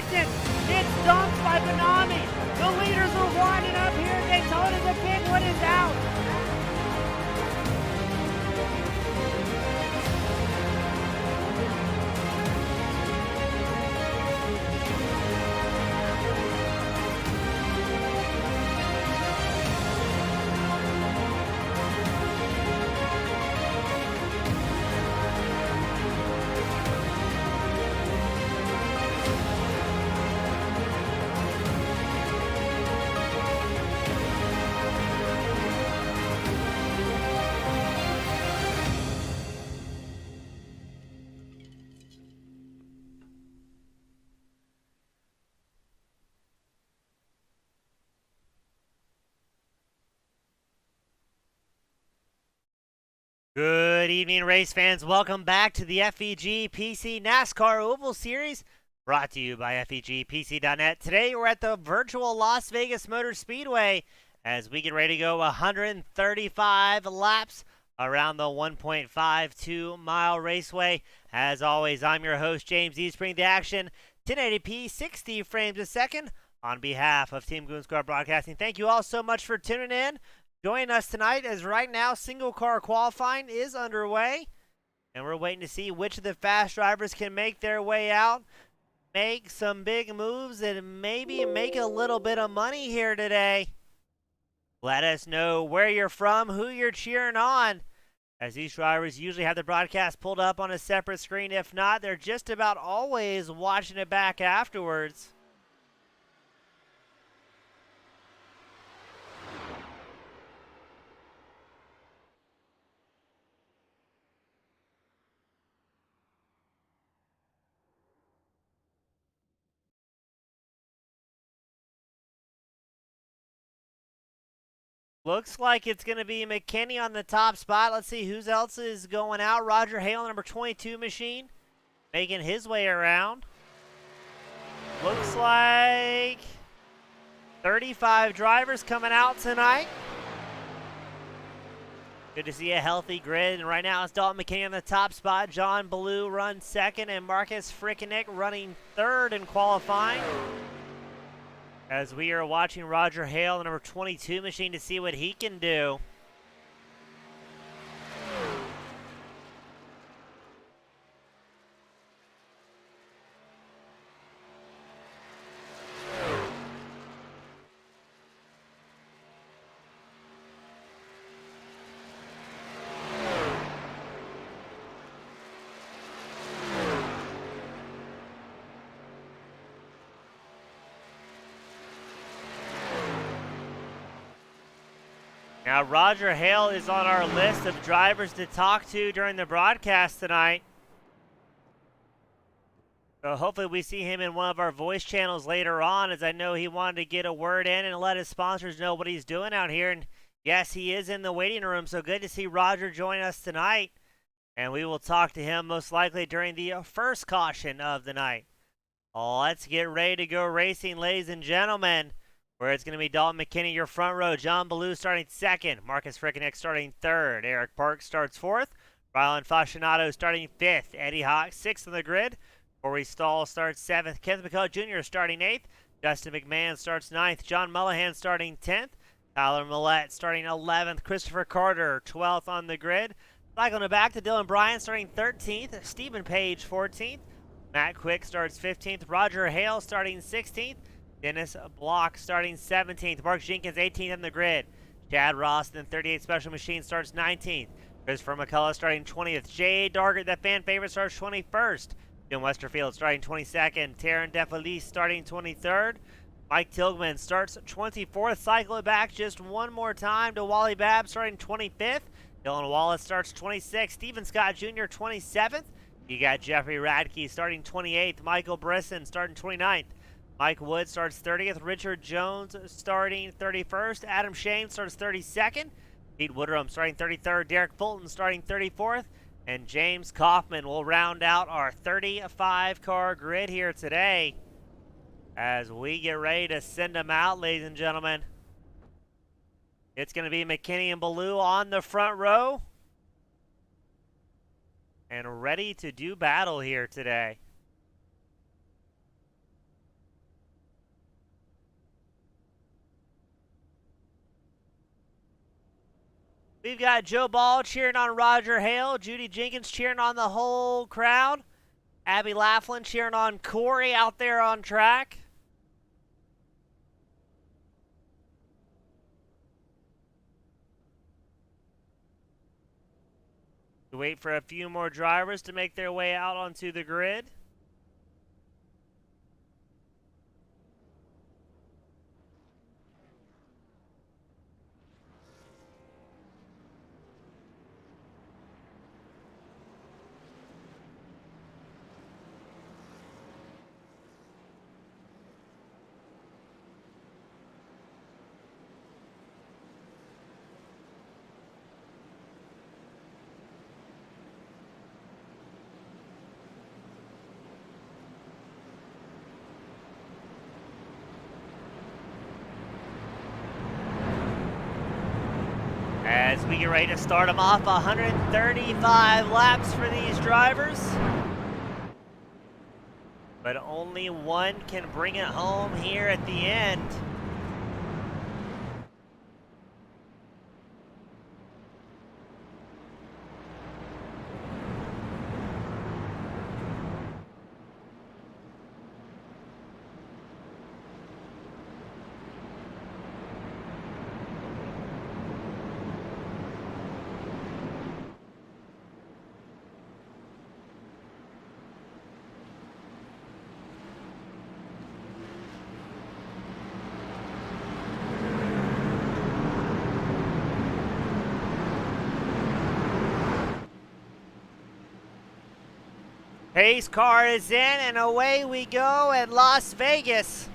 distance. It's dumped by Benami. The leaders are winding up here. Daytona, the big one is out. Good evening, race fans. Welcome back to the FEG PC NASCAR Oval Series, brought to you by FEGPC.net. Today, we're at the virtual Las Vegas Motor Speedway as we get ready to go 135 laps around the 1.52 mile raceway. As always, I'm your host, James Eastspring. The action, 1080p, 60 frames a second. On behalf of Team Goon Squad Broadcasting, thank you all so much for tuning in. Join us tonight as right now single car qualifying is underway, and we're waiting to see which of the fast drivers can make their way out, make some big moves, and maybe make a little bit of money here today. Let us know where you're from, who you're cheering on, as these drivers usually have the broadcast pulled up on a separate screen. If not, they're just about always watching it back afterwards. Looks like it's going to be McKinney on the top spot. Let's see who else is going out. Roger Hale, number 22 machine, making his way around. Looks like 35 drivers coming out tonight. Good to see a healthy grid. And right now it's Dalton McKinney on the top spot. John Ballou runs second, and Marcus Frickeneck running third in qualifying. As we are watching Roger Hale, the number 22 machine, to see what he can do. Now, Roger Hale is on our list of drivers to talk to during the broadcast tonight. So hopefully we see him in one of our voice channels later on, as I know he wanted to get a word in and let his sponsors know what he's doing out here. And yes, he is in the waiting room, so good to see Roger join us tonight. And we will talk to him most likely during the first caution of the night. Let's get ready to go racing, ladies and gentlemen. Where it's going to be Dalton McKinney, your front row. John Ballou starting second. Marcus Frickeneck starting third. Eric Parks starts fourth. Rylan Fascinato starting fifth. Eddie Hawk sixth on the grid. Corey Stahl starts seventh. Kenneth McCullough Jr. starting eighth. Justin McMahon starts ninth. John Mullihan starting 10th. Tyler Millette starting 11th. Christopher Carter 12th on the grid. Cycling it back to Dylan Bryant starting 13th. Stephen Page 14th. Matt Quick starts 15th. Roger Hale starting 16th. Dennis Block starting 17th. Mark Jenkins 18th on the grid. Chad Ross, then 38 Special Machine, starts 19th. Christopher McCullough starting 20th. J.A. Dargert, the fan favorite, starts 21st. Jim Westerfield starting 22nd. Taryn DeFelice starting 23rd. Mike Tilgman starts 24th. Cycle it back just one more time to Wally Babb starting 25th. Dylan Wallace starts 26th. Stephen Scott Jr. 27th. You got Jeffrey Radke starting 28th. Michael Brisson starting 29th. Mike Wood starts 30th. Richard Jones starting 31st. Adam Shane starts 32nd. Pete Woodrum starting 33rd. Derek Fulton starting 34th. And James Kaufman will round out our 35-car grid here today as we get ready to send them out, ladies and gentlemen. It's going to be McKinney and Ballou on the front row and ready to do battle here today. We've got Joe Ball cheering on Roger Hale, Judy Jenkins cheering on the whole crowd, Abby Laughlin cheering on Corey out there on track. We wait for a few more drivers to make their way out onto the grid. As we get ready to start them off, 135 laps for these drivers. But only one can bring it home here at the end. Pace car is in, and away we go at Las Vegas.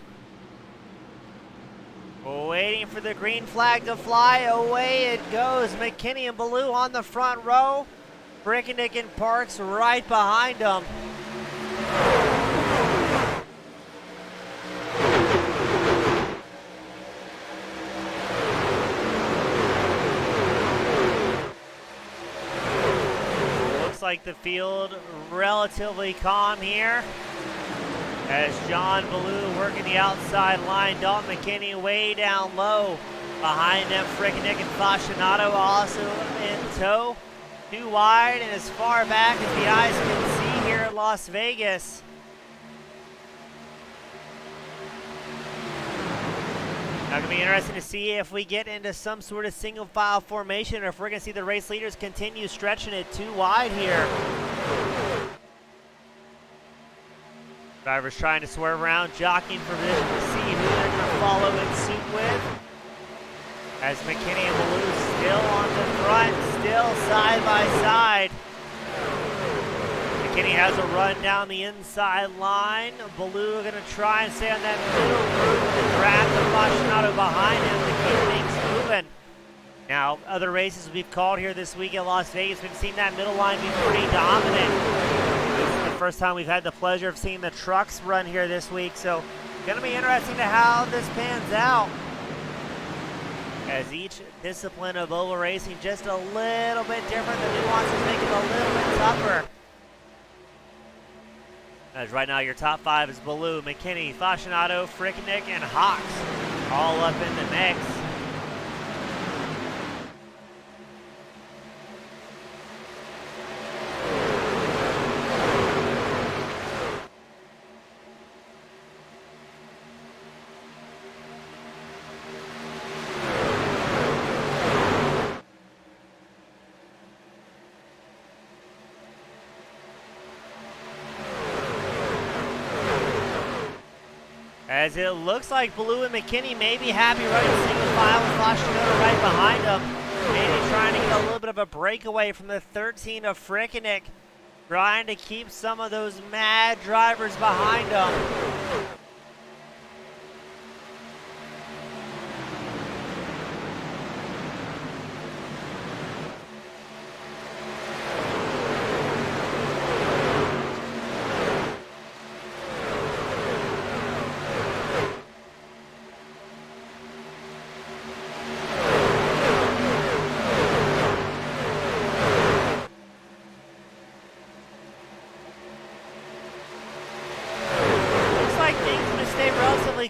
Waiting for the green flag to fly. Away it goes. McKinney and Ballou on the front row. Brickenick and Parks right behind them. Like the field relatively calm here as John Ballou working the outside line. Dalton McKinney way down low behind them. Frickenick and Fascinato also in tow. Too wide and as far back as the eyes can see here at Las Vegas. Now going to be interesting to see if we get into some sort of single file formation or if we're going to see the race leaders continue stretching it too wide here. Drivers trying to swerve around, jockeying for position to see who they're going to follow in suit with. As McKinney and Ballou still on the front, still side by side. McKinney has a run down the inside line. Ballou going to try and stay on that middle group and grab the Fascinato behind him to keep things moving. Now, other races we've called here this week at Las Vegas, we've seen that middle line be pretty dominant. This is the first time we've had the pleasure of seeing the trucks run here this week, so going to be interesting to how this pans out. As each discipline of oval racing just a little bit different, the nuances make it a little bit tougher. As right now your top five is Ballou, McKinney, Fascinato, Frickenick, and Hawks all up in the mix. As it looks like Ballou and McKinney may be happy running single file with Fascinato right behind them. Maybe trying to get a little bit of a breakaway from the 13 of Frickenick. Trying to keep some of those mad drivers behind them.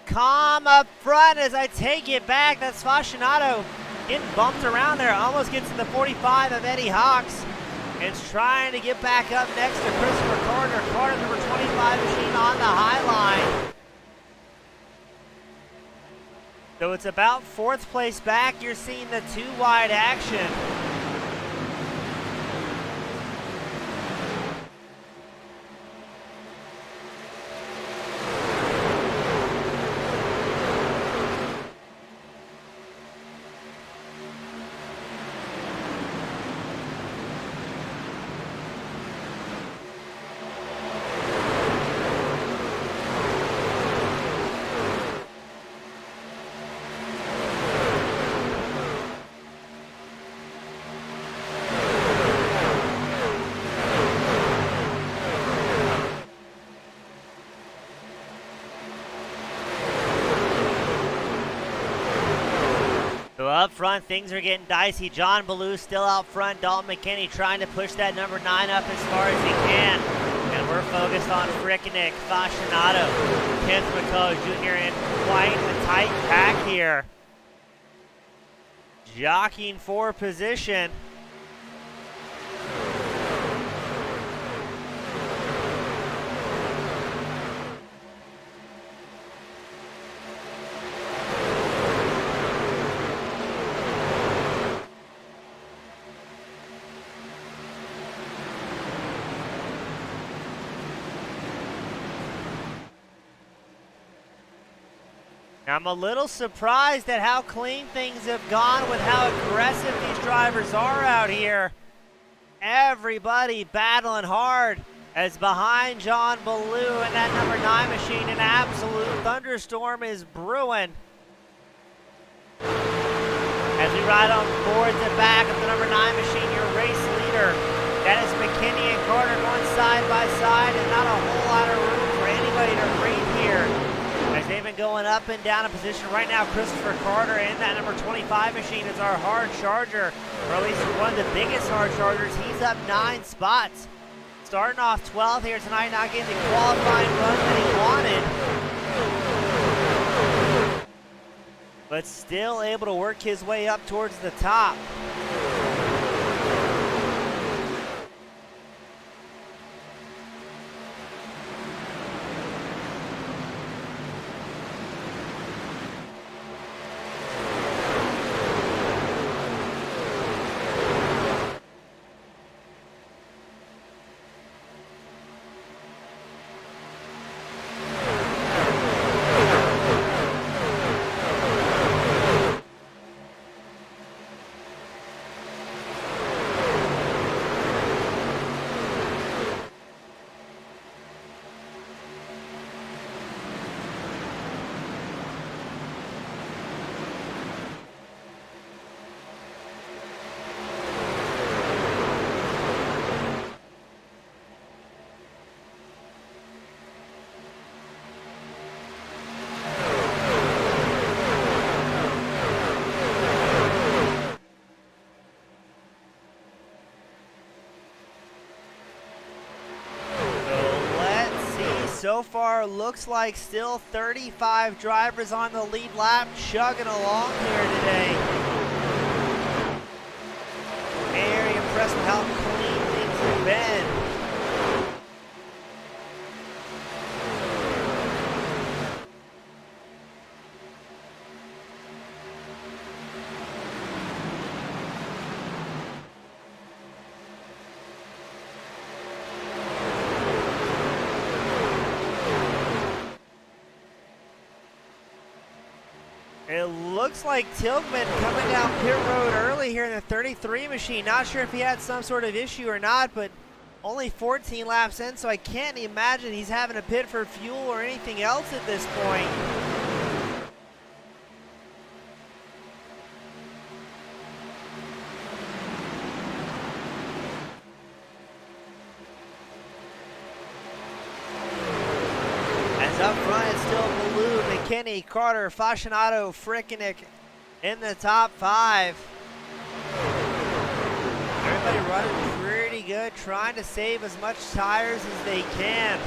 Calm up front as I take it back. That's Fascinato getting bumped around there. Almost gets to the 45 of Eddie Hawks. It's trying to get back up next to Christopher Carter. Carter, number 25 machine on the high line. So it's about 4th place back. You're seeing the 2 wide action. So up front, things are getting dicey. John Ballou still out front. Dalton McKinney trying to push that number 9 up as far as he can. And we're focused on Frickenek, Fascinato, Kenneth McCullough Jr. in quite a tight pack here. Jockeying for position. I'm a little surprised at how clean things have gone with how aggressive these drivers are out here. Everybody battling hard as behind John Ballou and that number 9 machine, an absolute thunderstorm is brewing. As we ride on boards and back of the number 9 machine, your race leader, Dennis McKinney and Carter going side by side, and not a whole lot of room for anybody to breathe here. As they've been going up and down in position right now, Christopher Carter in that number 25 machine is our hard charger, or at least one of the biggest hard chargers. He's up 9 spots. Starting off 12th here tonight, not getting the qualifying run that he wanted, but still able to work his way up towards the top. So far, looks like still 35 drivers on the lead lap, chugging along here today. Very impressed with how clean things have been. It looks like Tilghman coming down pit road early here in the 33 machine. Not sure if he had some sort of issue or not, but only 14 laps in, so I can't imagine he's having a pit for fuel or anything else at this point. Up front, it's still Ballou, McKinney, Carter, Fascinato, Frickenek in the top 5. Everybody running pretty good, trying to save as much tires as they can.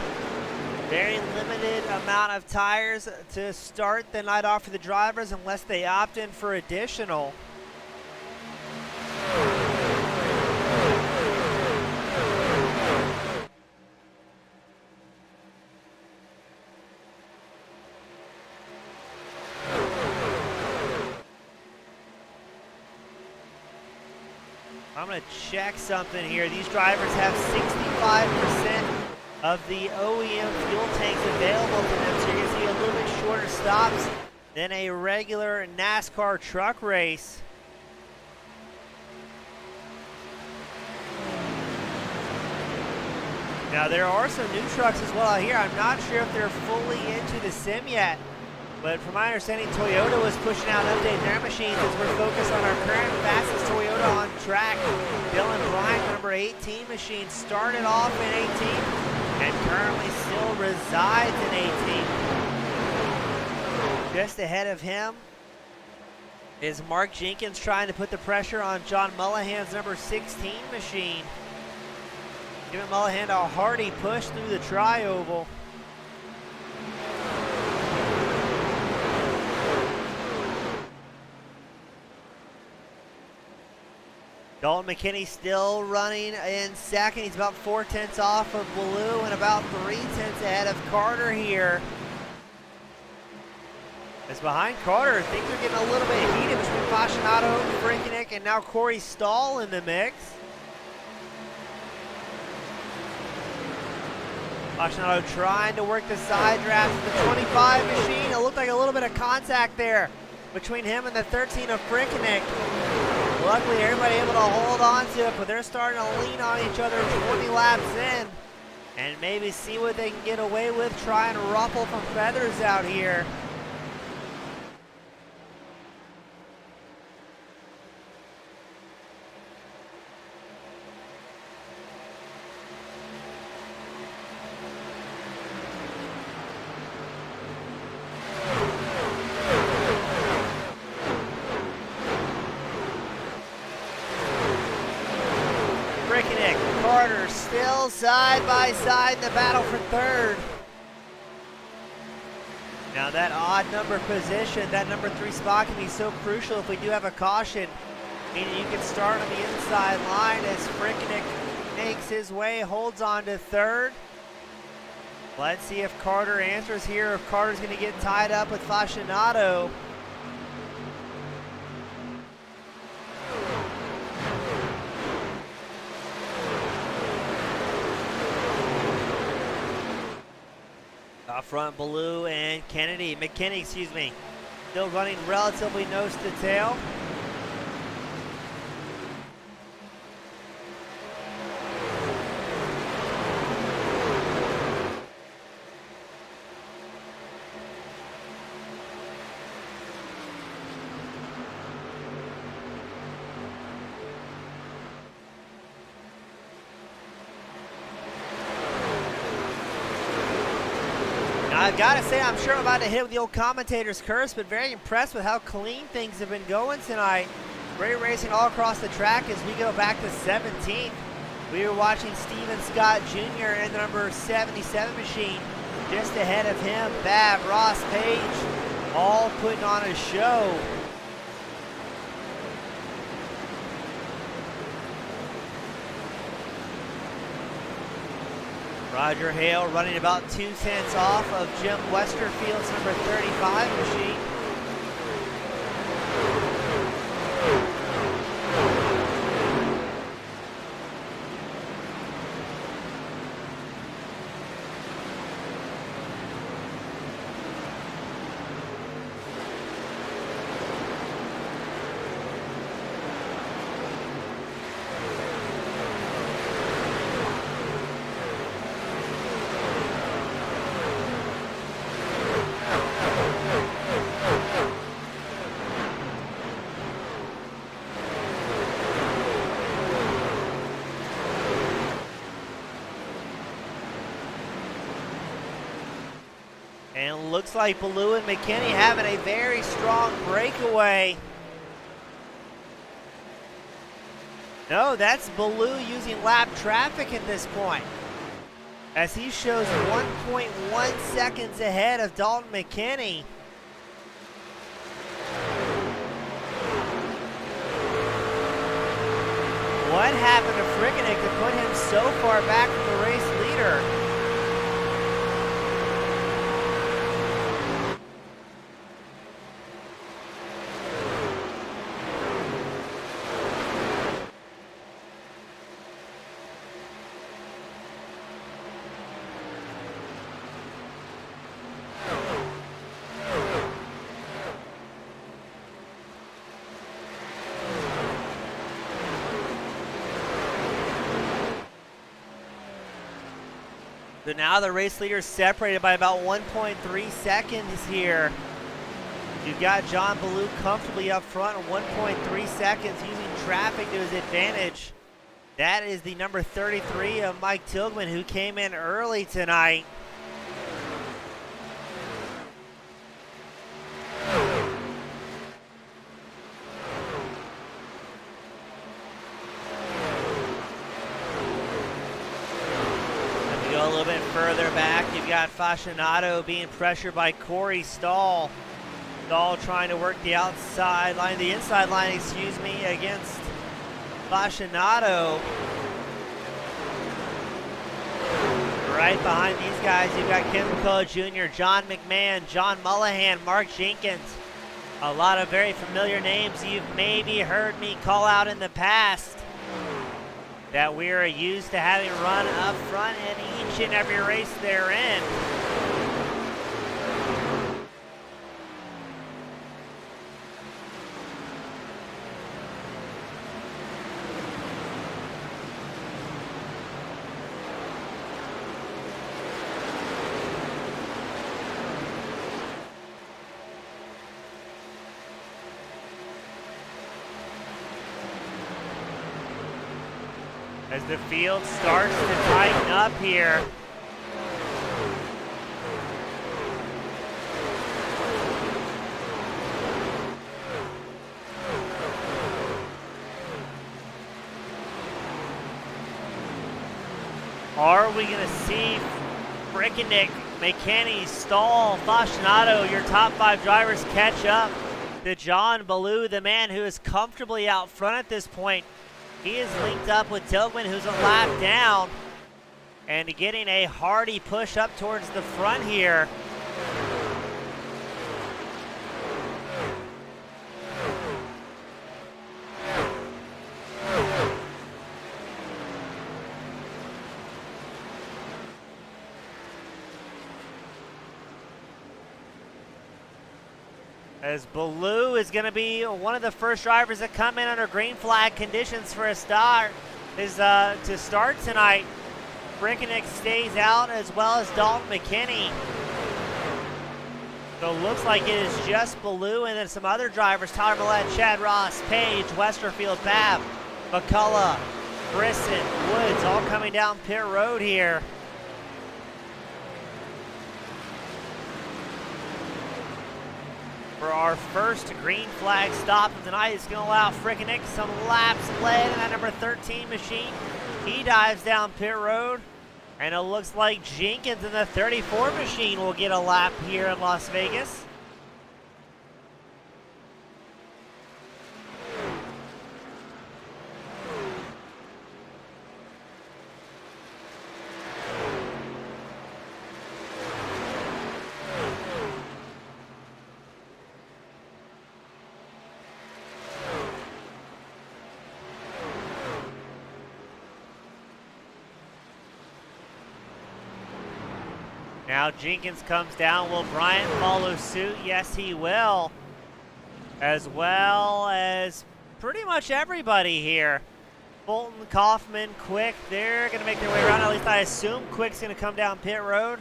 Very limited amount of tires to start the night off for the drivers unless they opt in for additional. I'm going to check something here. These drivers have 65% of the OEM fuel tanks available to them, so you're going to see a little bit shorter stops than a regular NASCAR truck race. Now there are some new trucks as well out here. I'm not sure if they're fully into the sim yet, but from my understanding, Toyota was pushing out and updating their machines as we're focused on our current fastest Toyota on track. Dylan Bryant, number 18 machine, started off in 18 and currently still resides in 18. Just ahead of him is Mark Jenkins trying to put the pressure on John Mullahan's number 16 machine. Giving Mullahan a hearty push through the tri-oval. Dalton McKinney still running in second. He's about 4/10 off of Blue and about 3/10 ahead of Carter here. As behind Carter, things are getting a little bit heated between Fascinato, Frickenick, and now Corey Stahl in the mix. Fascinato trying to work the side draft of the 25 machine. It looked like a little bit of contact there between him and the 13 of Frickenick. Luckily, everybody able to hold on to it, but they're starting to lean on each other 20 laps in and maybe see what they can get away with, try and ruffle some feathers out here. Carter still side by side in the battle for third. Now that odd number position, that number 3 spot can be so crucial if we do have a caution. Meaning you can start on the inside line as Frickenick makes his way, holds on to third. Let's see if Carter answers here, if Carter's going to get tied up with Fascinato. Up front, Ballou and McKinney, excuse me. Still running relatively nose to tail. I've got to say, I'm sure I'm about to hit with the old commentator's curse, but very impressed with how clean things have been going tonight. Great racing all across the track as we go back to 17th. We were watching Steven Scott Jr. in the number 77 machine. Just ahead of him, Babb, Ross Page, all putting on a show. Roger Hale running about 2/10 off of Jim Westerfield's number 35 machine. And looks like Ballou and McKinney having a very strong breakaway. No, that's Ballou using lap traffic at this point, as he shows 1.1 seconds ahead of Dalton McKinney. What happened to Frickenick to put him so far back from the race leader? So now the race leaders separated by about 1.3 seconds here. You've got John Ballou comfortably up front, 1.3 seconds, using traffic to his advantage. That is the number 33 of Mike Tilghman, who came in early tonight. Let me go a little bit further back. You've got Fascinato being pressured by Corey Stahl. Stahl trying to work the outside line, the inside line, excuse me, against Fascinato. Right behind these guys, you've got Ken McCullough Jr., John McMahon, John Mullahan, Mark Jenkins. A lot of very familiar names you've maybe heard me call out in the past that we are used to having run up front in each and every race they're in. As the field starts to tighten up here. Are we going to see Frickenick, McKinney, Stahl, Fascinato, your top 5 drivers catch up to John Ballou, the man who is comfortably out front at this point? He is linked up with Tilghman, who's a lap down, and getting a hearty push up towards the front here. As Ballou is going to be one of the first drivers that come in under green flag conditions for a start, to start tonight. Frickenick stays out, as well as Dalton McKinney. So it looks like it is just Ballou and then some other drivers: Tyler Millett, Chad Ross, Page, Westerfield, Babb, McCullough, Brisson, Woods, all coming down pit road here. For our first green flag stop of the night, it's going to allow Frickenick some laps led in that number 13 machine. He dives down pit road, and it looks like Jenkins in the 34 machine will get a lap here in Las Vegas. Now Jenkins comes down. Will Bryant follow suit? Yes, he will. As well as pretty much everybody here. Fulton, Kaufman, Quick, they're going to make their way around. At least I assume Quick's going to come down pit road.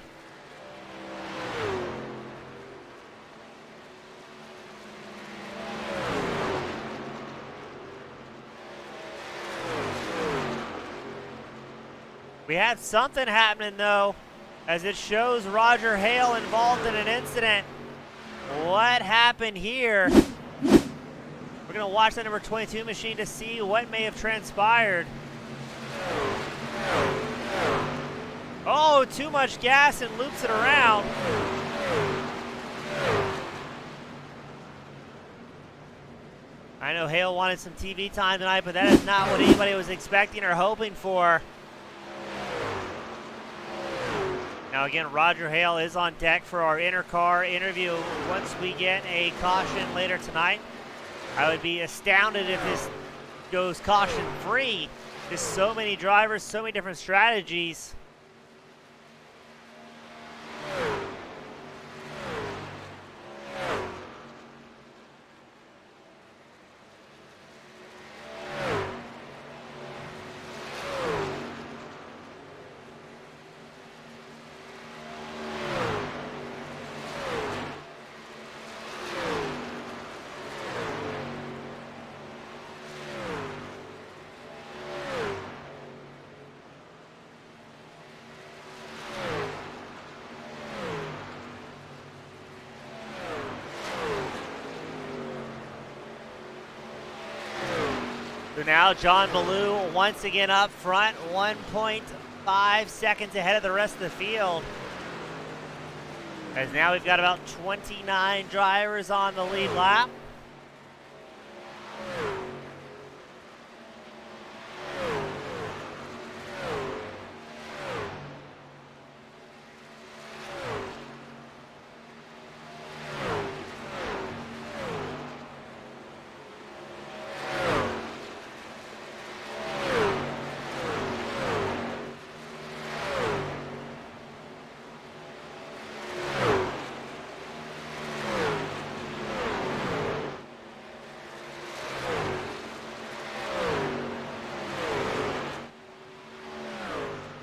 We had something happening, though, as it shows Roger Hale involved in an incident. What happened here? We're going to watch the number 22 machine to see what may have transpired. Oh, too much gas and loops it around. I know Hale wanted some TV time tonight, but that is not what anybody was expecting or hoping for. Now again, Roger Hale is on deck for our inter-car interview once we get a caution later tonight. I would be astounded if this goes caution-free. There's so many drivers, so many different strategies. now John Ballou once again up front, 1.5 seconds ahead of the rest of the field. As now we've got about 29 drivers on the lead lap.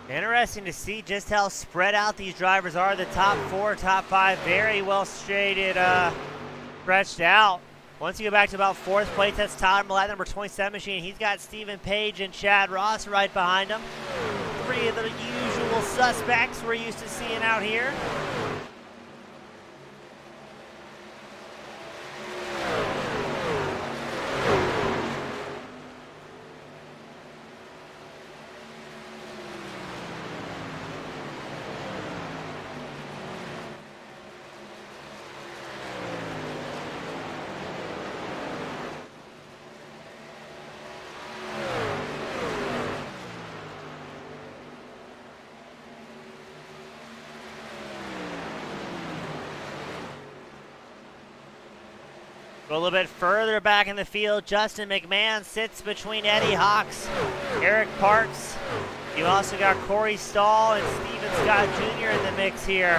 Interesting to see just how spread out these drivers are. The top 4, top 5, very well stretched out. Once you go back to about 4th place, that's Tyler Millett, number 27 machine. He's got Stephen Page and Chad Ross right behind him. 3 of the usual suspects we're used to seeing out here. Go a little bit further back in the field. Justin McMahon sits between Eddie Hawks, Eric Parks. You also got Corey Stahl and Steven Scott Jr. in the mix here.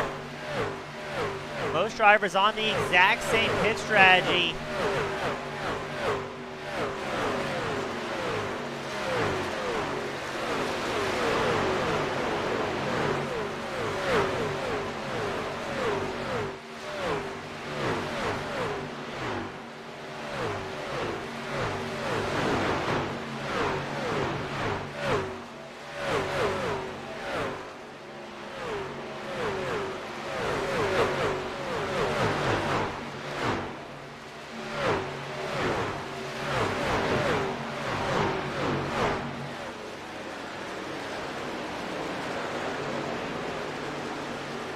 Most drivers on the exact same pit strategy.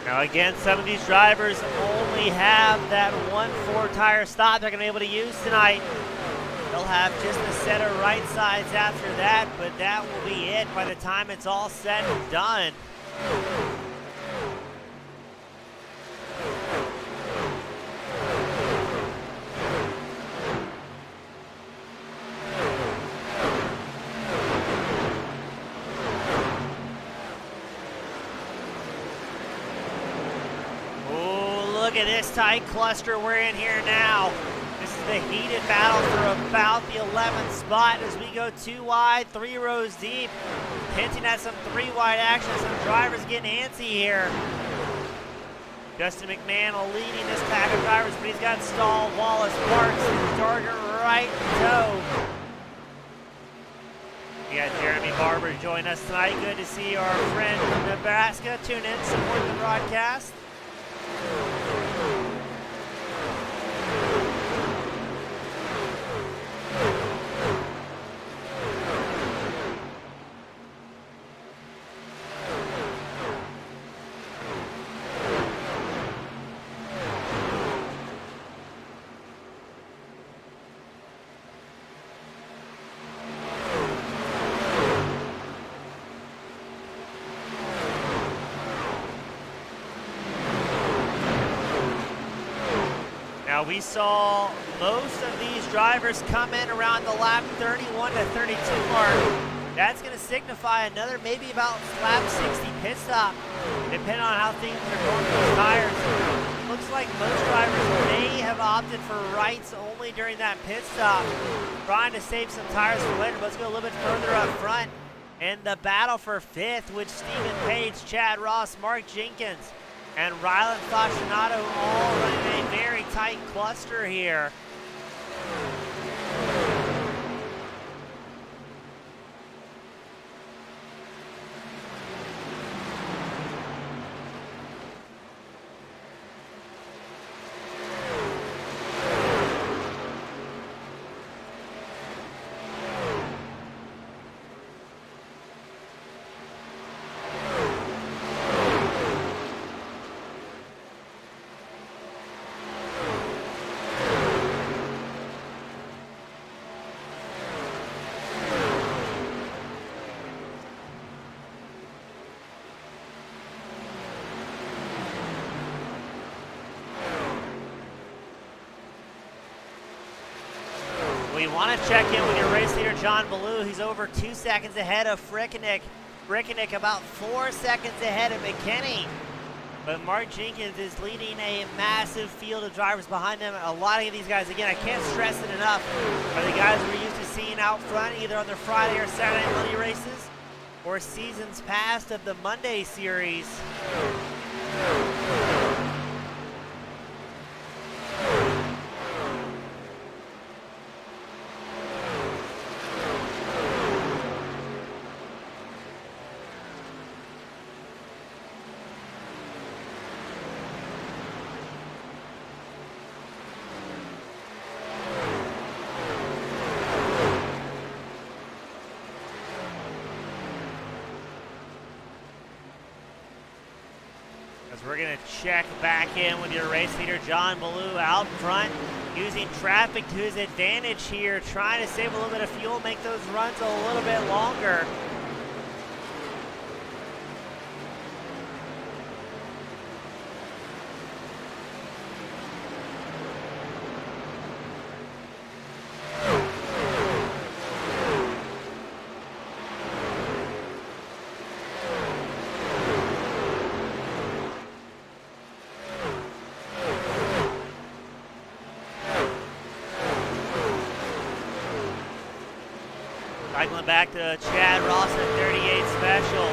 Now again, some of these drivers only have that 1/4 tire stop they're going to be able to use tonight. They'll have just a set of right sides after that, but that will be it by the time it's all said and done. Look at this tight cluster we're in here now. This is the heated battle for about the 11th spot as we go 2 wide, 3 rows deep. Hinting at some 3 wide action. Some drivers getting antsy here. Justin McMahon leading this pack of drivers, but he's got Stahl, Wallace, Parks, and Darger right in tow. We got Jeremy Barber join us tonight. Good to see our friend from Nebraska tune in, support the broadcast. Now we saw most of these drivers come in around the lap 31 to 32 mark. That's going to signify another maybe about lap 60 pit stop, depending on how things are going with those tires. Looks like most drivers may have opted for rights only during that pit stop, trying to save some tires for later. Let's go a little bit further up front. And the battle for 5th with Stephen Page, Chad Ross, Mark Jenkins, and Rylan Fascinato all running a very tight cluster here. We want to check in with your race leader, John Ballou. He's over 2 seconds ahead of Frickeneck. Frickeneck about 4 seconds ahead of McKinney. But Mark Jenkins is leading a massive field of drivers behind them. A lot of these guys, again, I can't stress it enough, are the guys we're used to seeing out front, either on their Friday or Saturday and Monday races, or seasons past of the Monday series. We're going to check back in with your race leader, John Ballou, out front, using traffic to his advantage here, trying to save a little bit of fuel, make those runs a little bit longer. Cycling back to Chad Ross at 38 Special.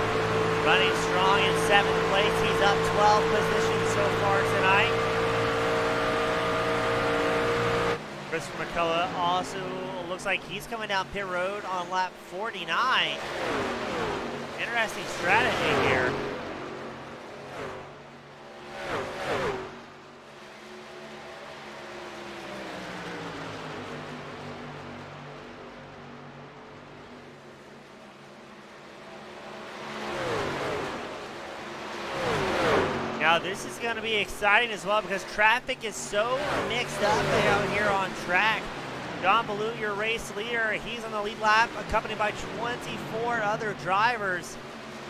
Running strong in 7th place. He's up 12 positions so far tonight. Christopher McCullough also looks like he's coming down pit road on lap 49. Interesting strategy here. Now this is going to be exciting as well because traffic is so mixed up out here on track. John Ballou, your race leader, he's on the lead lap accompanied by 24 other drivers.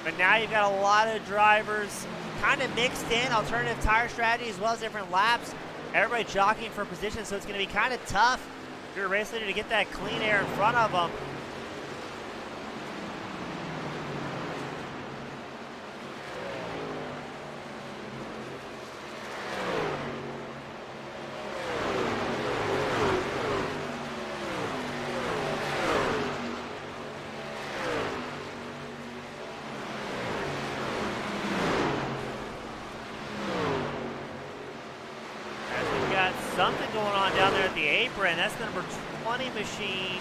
But now you've got a lot of drivers kind of mixed in, alternative tire strategy as well as different laps. Everybody jockeying for position, so it's going to be kind of tough for your race leader to get that clean air in front of them. Something going on down there at the apron. That's the number 20 machine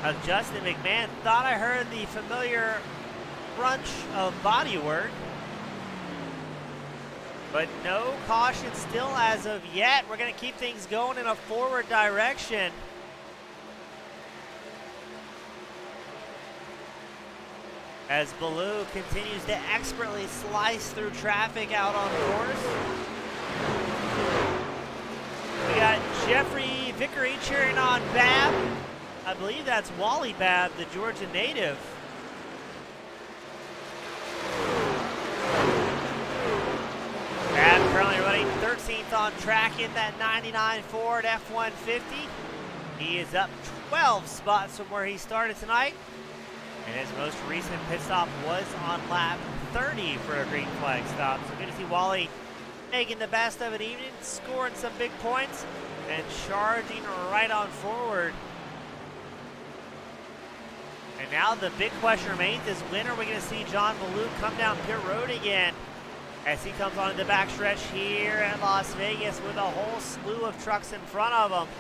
of Justin McMahon. Thought I heard the familiar crunch of bodywork, but no caution still as of yet. We're going to keep things going in a forward direction. As Ballou continues to expertly slice through traffic out on course. We got Jeffrey Vickery cheering on Babb. I believe that's Wally Babb, the Georgia native. Babb currently running 13th on track in that 99 Ford F-150. He is up 12 spots from where he started tonight. And his most recent pit stop was on lap 30 for a green flag stop. So good to see Wally making the best of an evening, scoring some big points, and charging right on forward. And now the big question remains is when are we going to see John Ballou come down pit road again as he comes on the backstretch here at Las Vegas with a whole slew of trucks in front of him.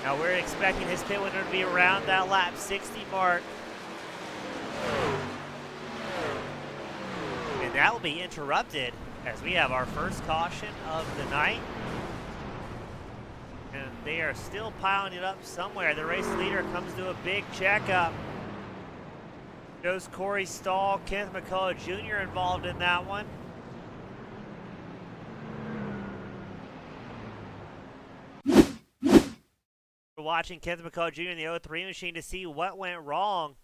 Now we're expecting his pit window to be around that lap 60 mark. And that will be interrupted as we have our first caution of the night. And they are still piling it up somewhere. The race leader comes to a big checkup. Shows Corey Stahl, Kenneth McCullough Jr. involved in that one. We're watching Kenneth McCullough Jr. in the 03 machine to see what went wrong.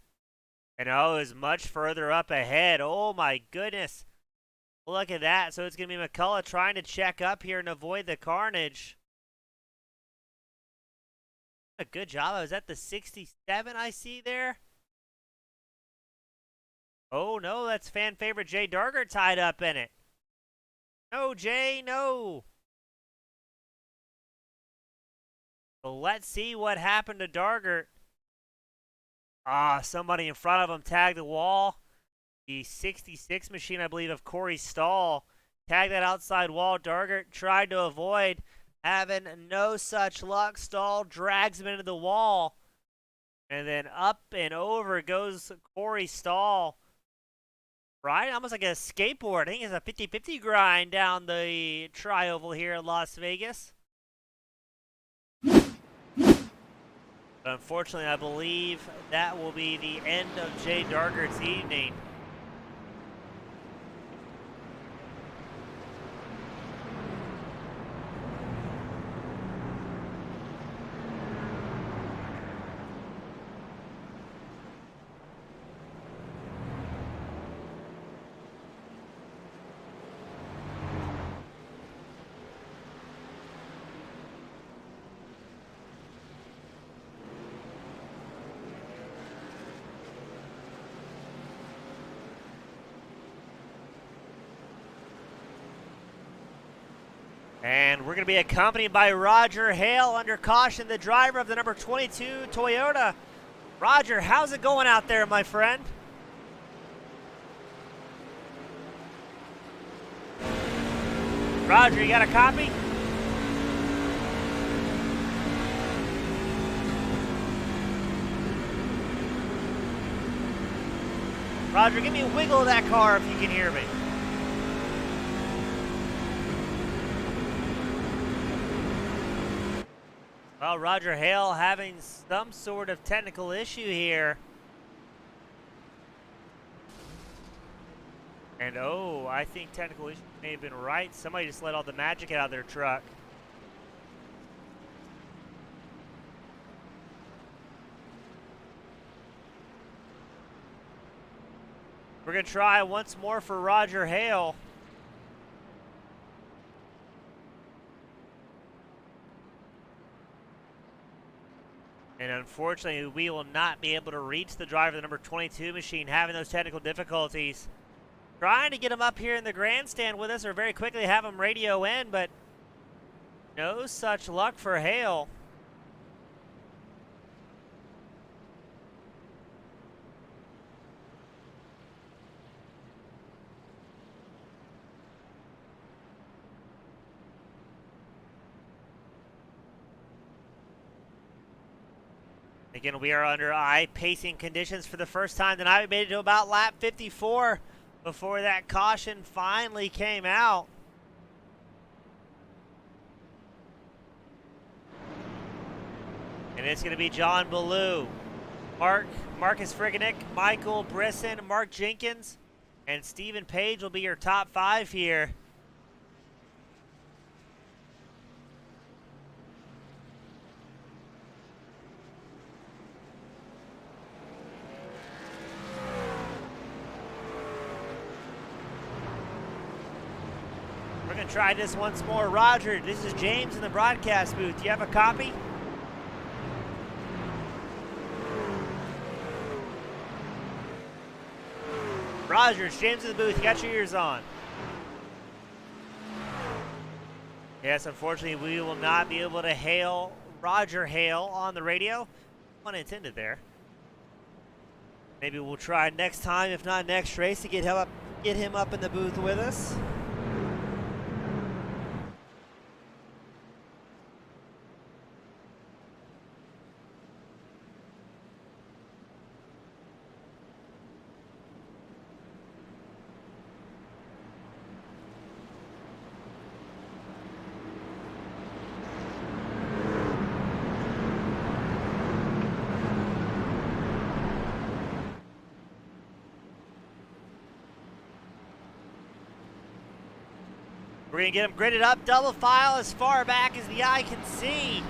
And oh, it was much further up ahead. Oh my goodness. Look at that. So it's going to be McCullough trying to check up here and avoid the carnage. A good job. I was at the 67 I see there. Oh, no, that's fan favorite Jay Darger tied up in it. No, Jay, no. So let's see what happened to Darger. Somebody in front of him tagged the wall. The 66 machine, I believe, of Corey Stahl. Tagged that outside wall. Darger tried to avoid. Having no such luck. Stahl drags him into the wall. And then up and over goes Corey Stahl. Right? Almost like a skateboard. I think it's a 50-50 grind down the tri-oval here in Las Vegas. But unfortunately, I believe that will be the end of Jay Darger's evening. And we're going to be accompanied by Roger Hale under caution, the driver of the number 22 Toyota. Roger, how's it going out there, my friend? Roger, you got a copy? Roger, give me a wiggle of that car if you can hear me. Well, Roger Hale having some sort of technical issue here. And I think technical issue may have been right. Somebody just let all the magic out of their truck. We're going to try once more for Roger Hale. And unfortunately, we will not be able to reach the driver of the number 22 machine, having those technical difficulties. Trying to get him up here in the grandstand with us, or very quickly have him radio in, but no such luck for Hale. Again, we are under eye-pacing conditions for the first time tonight. We made it to about lap 54 before that caution finally came out. And it's going to be John Ballou, Marcus Friggenick, Michael Brisson, Mark Jenkins, and Stephen Page will be your top 5 here. We're going to try this once more. Roger, this is James in the broadcast booth. Do you have a copy? Roger, it's James in the booth. You got your ears on. Yes, unfortunately, we will not be able to hail Roger Hale on the radio. Unintended there. Maybe we'll try next time, if not next race, to get him up in the booth with us. We're going to get him gridded up, double file as far back as the eye can see.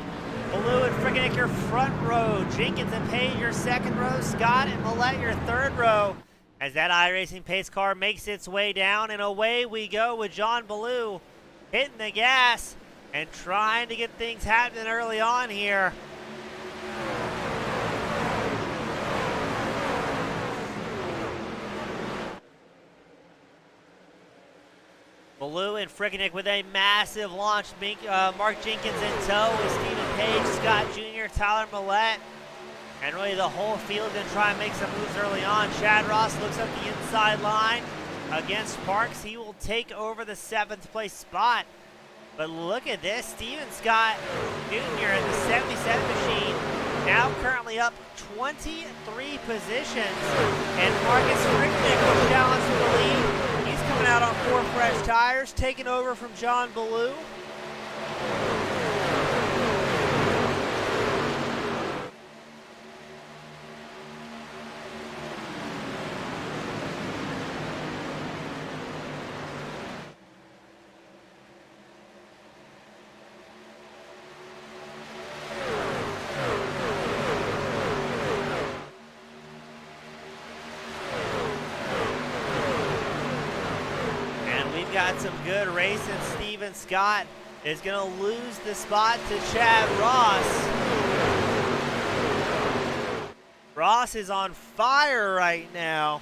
Ballou and Friggenick your front row. Jenkins and Page your second row. Scott and Millette your third row. As that iRacing pace car makes its way down, and away we go with John Ballou hitting the gas and trying to get things happening early on here. Ballou and Frickenick with a massive launch. Mark Jenkins in tow with Stephen Page, Scott Jr., Tyler Millette. And really the whole field going to try and make some moves early on. Chad Ross looks up the inside line against Parks. He will take over the 7th place spot. But look at this, Steven Scott Jr. in the 77 machine, now currently up 23 positions. And Marcus Frickenick will challenge for the lead. He's coming out on 4 fresh tires, taking over from John Ballou. Got some good racing. Steven Scott is going to lose the spot to Chad Ross. Ross is on fire right now.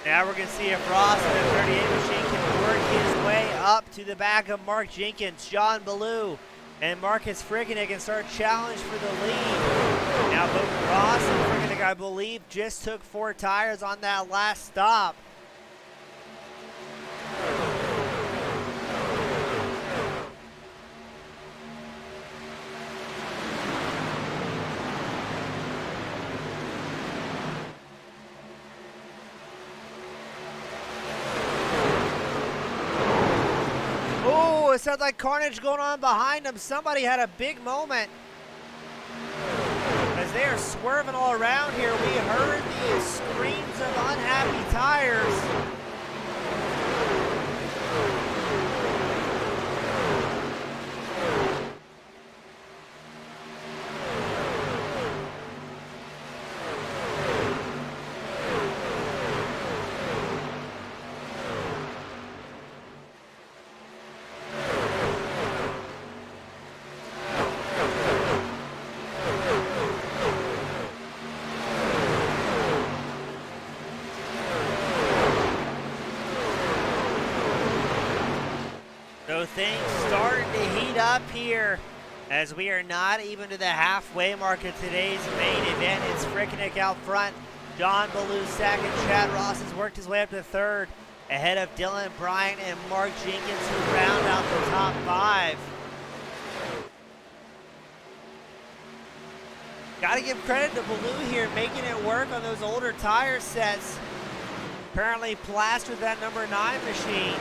Now we're going to see if Ross in the 38 machine can work his way up to the back of Mark Jenkins, John Ballou, and Marcus Frickenick and start challenge for the lead. Now both Ross and Frickenick, I believe, just took 4 tires on that last stop. It sounds like carnage going on behind them. Somebody had a big moment as they are swerving all around here. We heard the screams of unhappy tires. So things starting to heat up here as we are not even to the halfway mark of today's main event. It's Frickenick out front. John Ballou second. Chad Ross has worked his way up to 3rd ahead of Dylan Bryant and Mark Jenkins, who round out the top 5. Got to give credit to Ballou here, making it work on those older tire sets. Apparently plastered that number 9 machine.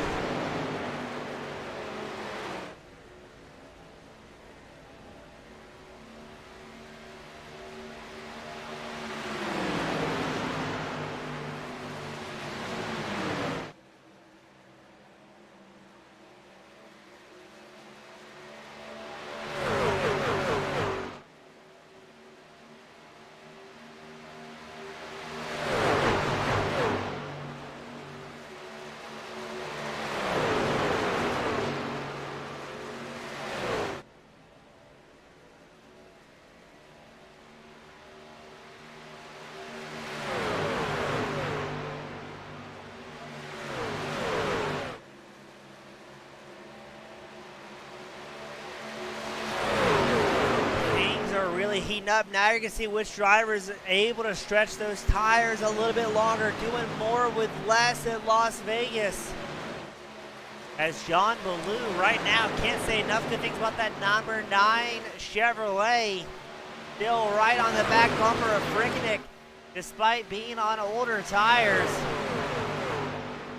Heating up. Now you're going to see which driver is able to stretch those tires a little bit longer, doing more with less at Las Vegas. As John Ballou right now can't say enough good things about that number 9 Chevrolet. Still right on the back bumper of Frickenick despite being on older tires.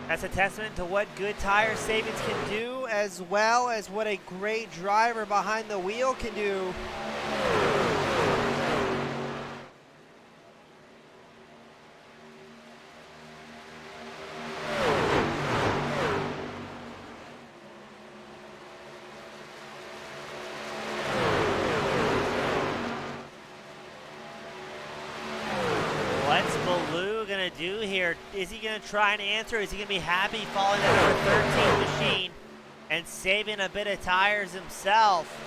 That's a testament to what good tire savings can do, as well as what a great driver behind the wheel can do. here. Is he going to try and answer? Is he going to be happy following that number 13 machine and saving a bit of tires himself?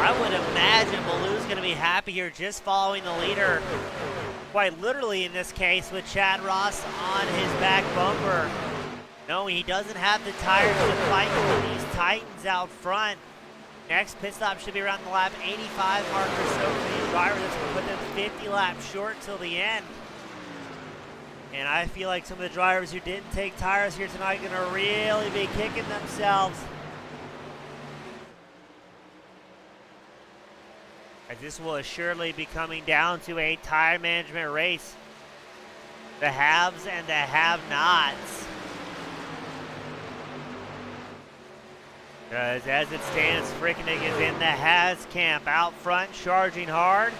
I would imagine Baloo's going to be happy here just following the leader, quite literally in this case, with Chad Ross on his back bumper. No, he doesn't have the tires to fight with these Titans out front. Next pit stop should be around the lap 85 mark or so for these drivers. That's going to put them 50 laps short till the end. And I feel like some of the drivers who didn't take tires here tonight are going to really be kicking themselves. As this will assuredly be coming down to a tire management race. The haves and the have-nots. Because as it stands, Frickenig is in the has camp out front, charging hard.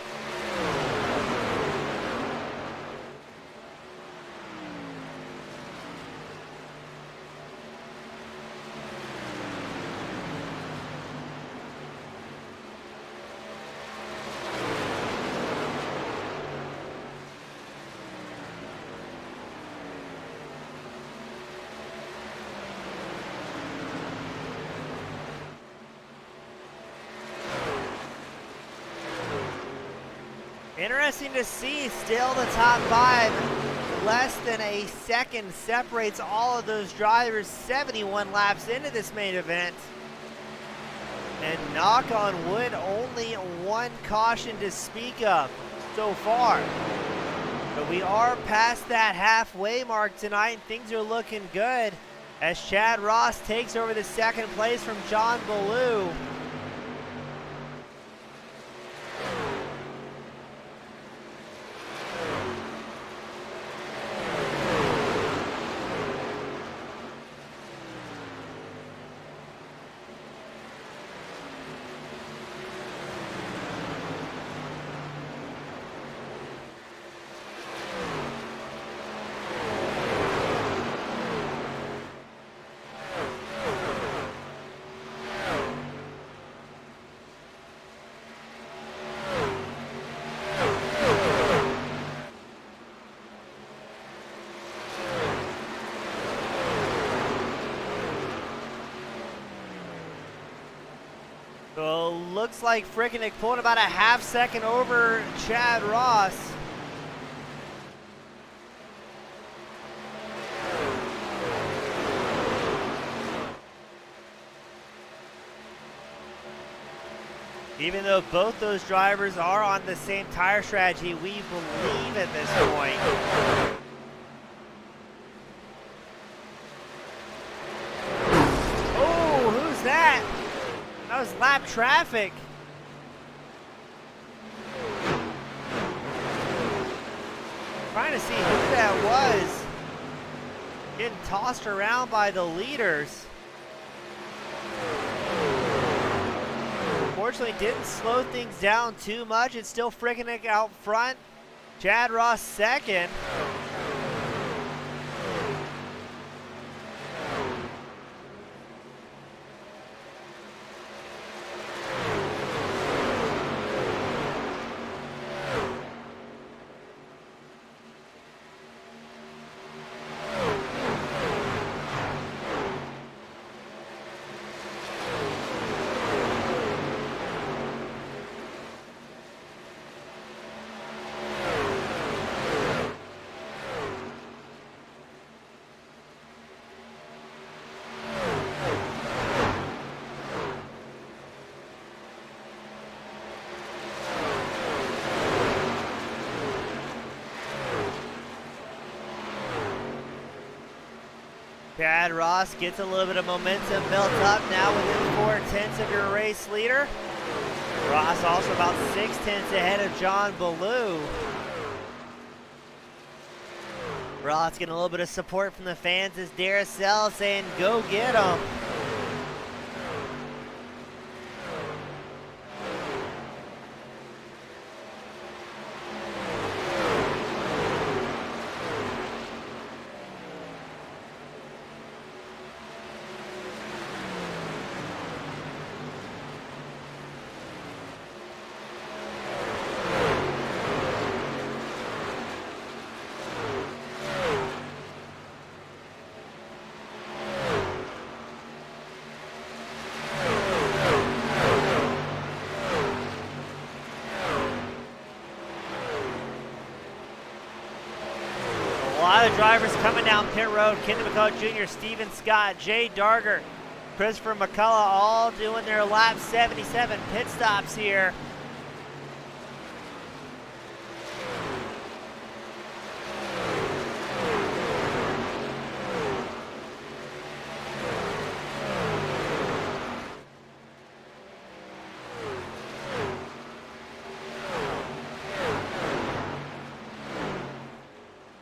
Interesting to see still the top five. Less than a second separates all of those drivers 71 laps into this main event. And knock on wood, only one caution to speak of so far. But we are past that halfway mark tonight and things are looking good as Chad Ross takes over the second place from John Ballou. So looks like Frickenig pulling about a half second over Chad Ross. Even though both those drivers are on the same tire strategy, we believe at this point. Oh, who's that? That was lap traffic. Trying to see who that was. Getting tossed around by the leaders. Fortunately, didn't slow things down too much. It's still Frickenig out front. Chad Ross second. Chad Ross gets a little bit of momentum built up now within 4/10 of your race leader. Ross also about 6/10 ahead of John Ballou. Ross getting a little bit of support from the fans as Daracell saying, go get him. lot of drivers coming down pit road. Kendall McCullough Jr., Steven Scott, Jay Darger, Christopher McCullough, all doing their lap 77 pit stops here.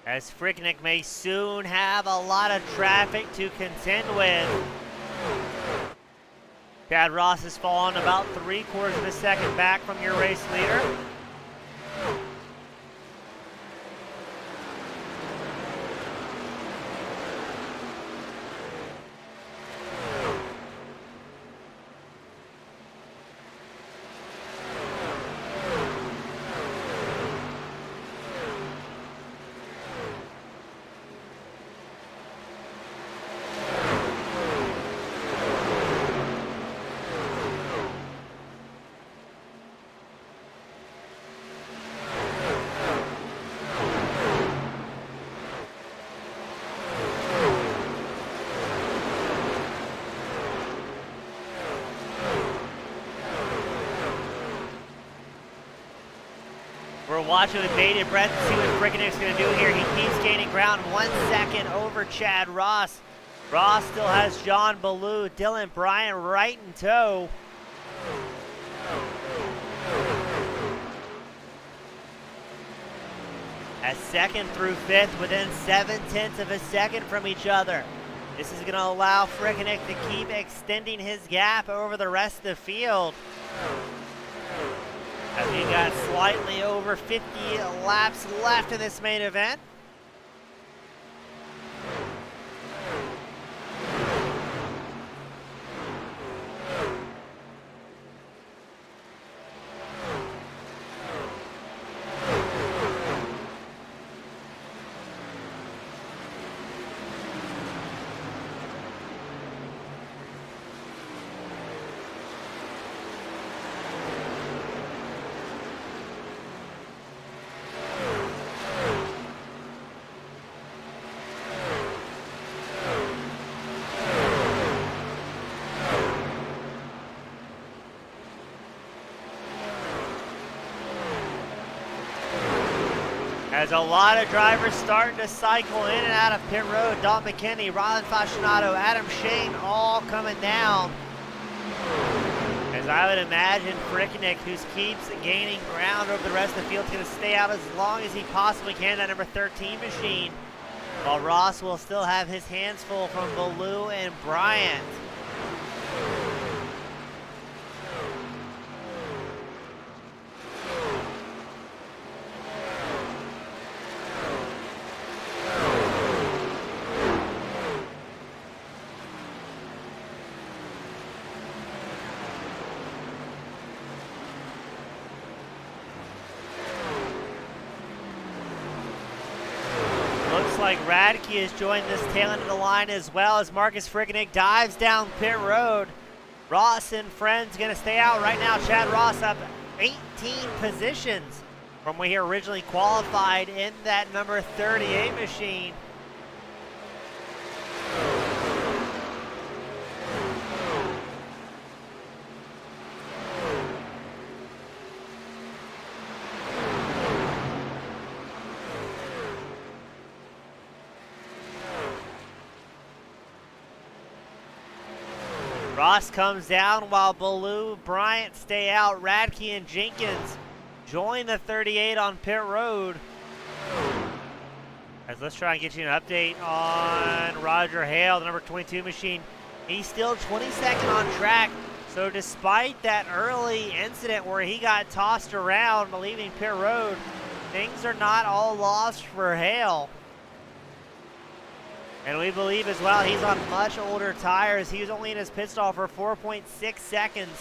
As Fricknick may soon have a lot of traffic to contend with. Chad Ross has fallen about 3/4 of a second back from your race leader. We're watching with bated breath to see what Fricknick's going to do here. He keeps gaining ground 1 second over Chad Ross. Ross still has John Ballou, Dylan Bryant right in tow. As second through fifth within 7/10 of a second from each other. This is going to allow Fricknick to keep extending his gap over the rest of the field. As we got slightly over 50 laps left in this main event. As a lot of drivers starting to cycle in and out of pit road. Dalton McKinney, Rylan Fascinato, Adam Shane all coming down. As I would imagine Fricknick, who keeps gaining ground over the rest of the field, is going to stay out as long as he possibly can, that number 13 machine. While Ross will still have his hands full from Ballou and Bryant. Like Radke has joined this tail end of the line as well as Marcus Fricknick dives down pit road. Ross and friends going to stay out right now. Chad Ross up 18 positions from where he originally qualified in that number 38 machine. Ross comes down while Ballou, Bryant stay out. Radke and Jenkins join the 38 on pit road. As let's try and get you an update on Roger Hale, the number 22 machine. He's still 22nd on track. So despite that early incident where he got tossed around leaving pit road, things are not all lost for Hale. And we believe as well he's on much older tires. He was only in his pit stall for 4.6 seconds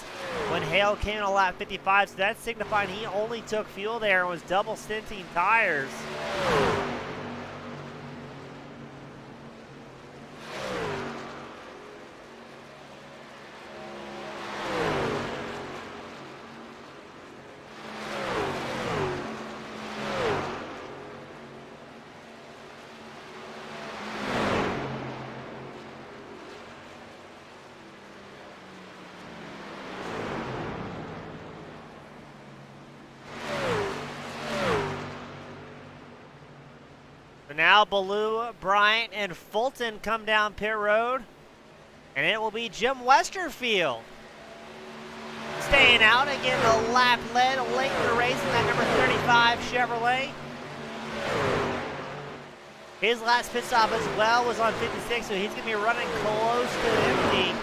when Hale came in on lap 55. So that's signifying he only took fuel there and was double stinting tires. now Ballou, Bryant, and Fulton come down pit road. And it will be Jim Westerfield staying out and getting a lap led late in the race in that number 35 Chevrolet. His last pit stop as well was on 56, so he's going to be running close to empty.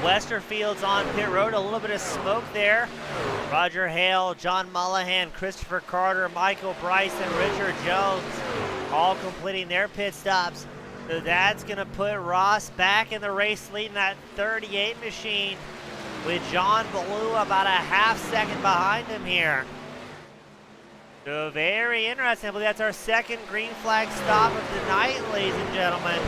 Westerfield's on pit road, a little bit of smoke there. Roger Hale, John Mullahan, Christopher Carter, Michael Bryce, and Richard Jones all completing their pit stops. So that's going to put Ross back in the race leading that 38 machine with John Ballou about a half second behind him here. So very interesting. I believe that's our second green flag stop of the night, ladies and gentlemen.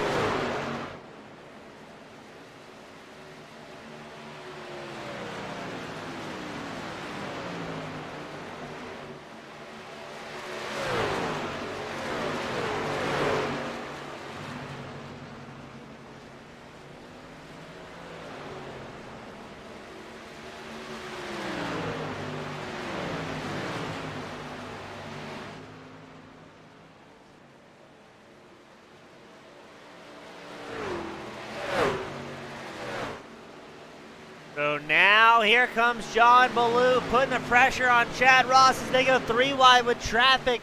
So now here comes John Ballou putting the pressure on Chad Ross as they go 3 wide with traffic.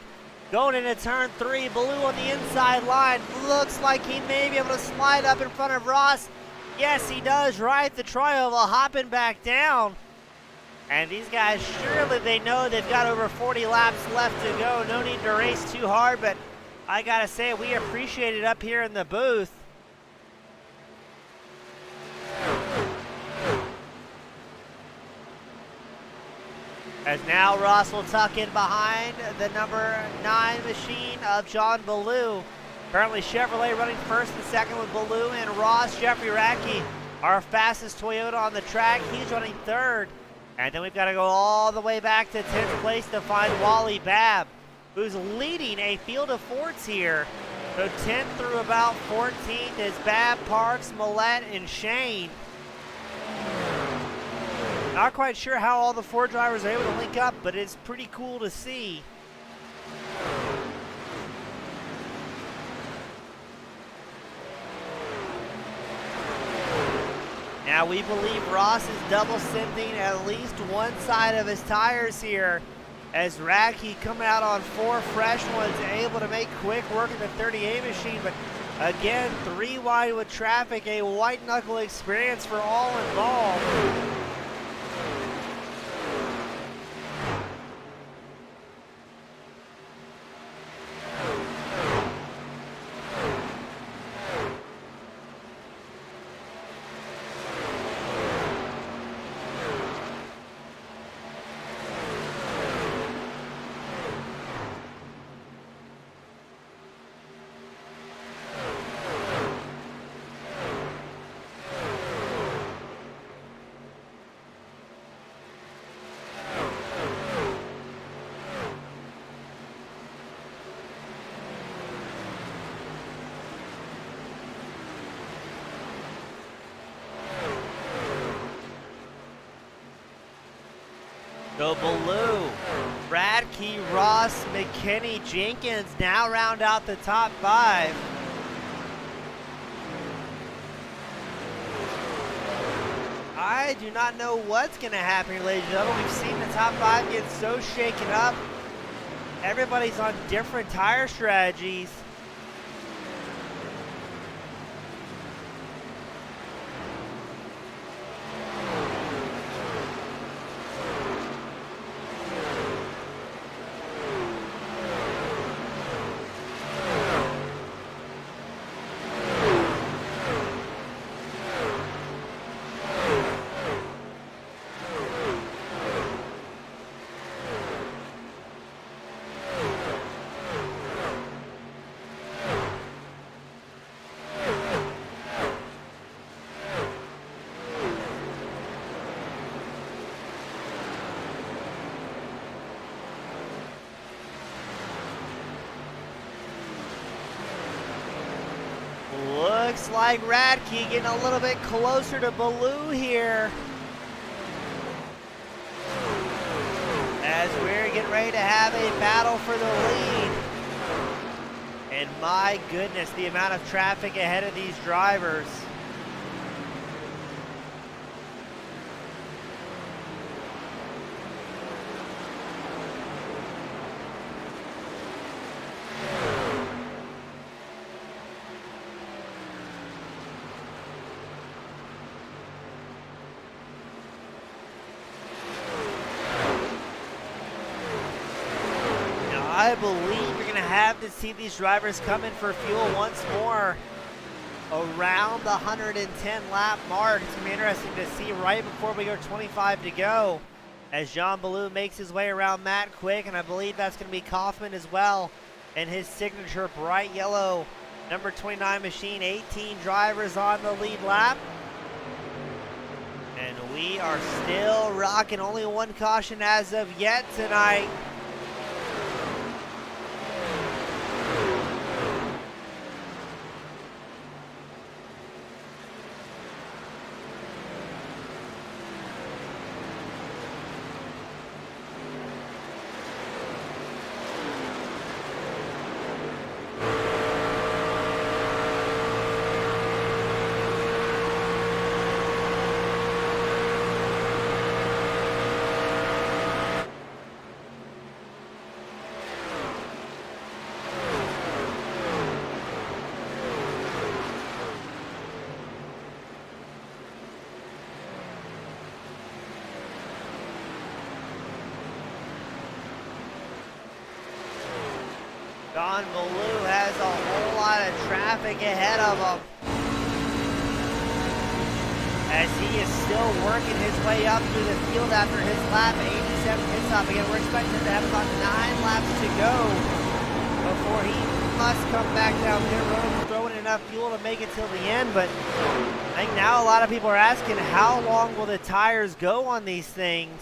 Going into turn 3, Ballou on the inside line. Looks like he may be able to slide up in front of Ross. Yes, he does, right at the tri-oval, hopping back down. And these guys, surely they know they've got over 40 laps left to go. No need to race too hard, but I gotta say, we appreciate it up here in the booth. As now Ross will tuck in behind the number 9 machine of John Ballou. Currently Chevrolet running first and second with Ballou and Ross. Jeffrey Radke, our fastest Toyota on the track, he's running third. And then we've got to go all the way back to 10th place to find Wally Babb, who's leading a field of Fords here. So 10th through about 14th is Babb, Parks, Millette, and Shane. Not quite sure how all the Ford drivers are able to link up, but it's pretty cool to see. Now we believe Ross is double sending at least one side of his tires here, as Radke coming out on 4 fresh ones, able to make quick work of the 38 machine, but again, 3 wide with traffic, a white knuckle experience for all involved. So Ballou, Radke, Ross, McKinney, Jenkins now round out the top 5. I do not know what's going to happen here, ladies and gentlemen. We've seen the top 5 get so shaken up. Everybody's on different tire strategies. looks like Radke getting a little bit closer to Baloo here. As we're getting ready to have a battle for the lead. And my goodness, the amount of traffic ahead of these drivers. I believe you're going to have to see these drivers come in for fuel once more around the 110 lap mark. It's going to be interesting to see right before we go 25 to go as John Baloo makes his way around Matt Quick, and I believe that's going to be Kaufman as well in his signature bright yellow number 29 machine. 18 drivers on the lead lap. And we are still rocking, only one caution as of yet tonight. John Baloo has a whole lot of traffic ahead of him as he is still working his way up through the field after his lap at 87 pit stop. Again, we're expecting him to have about 9 laps to go before he must come back down pit road and throw in enough fuel to make it till the end. But I think now a lot of people are asking, how long will the tires go on these things?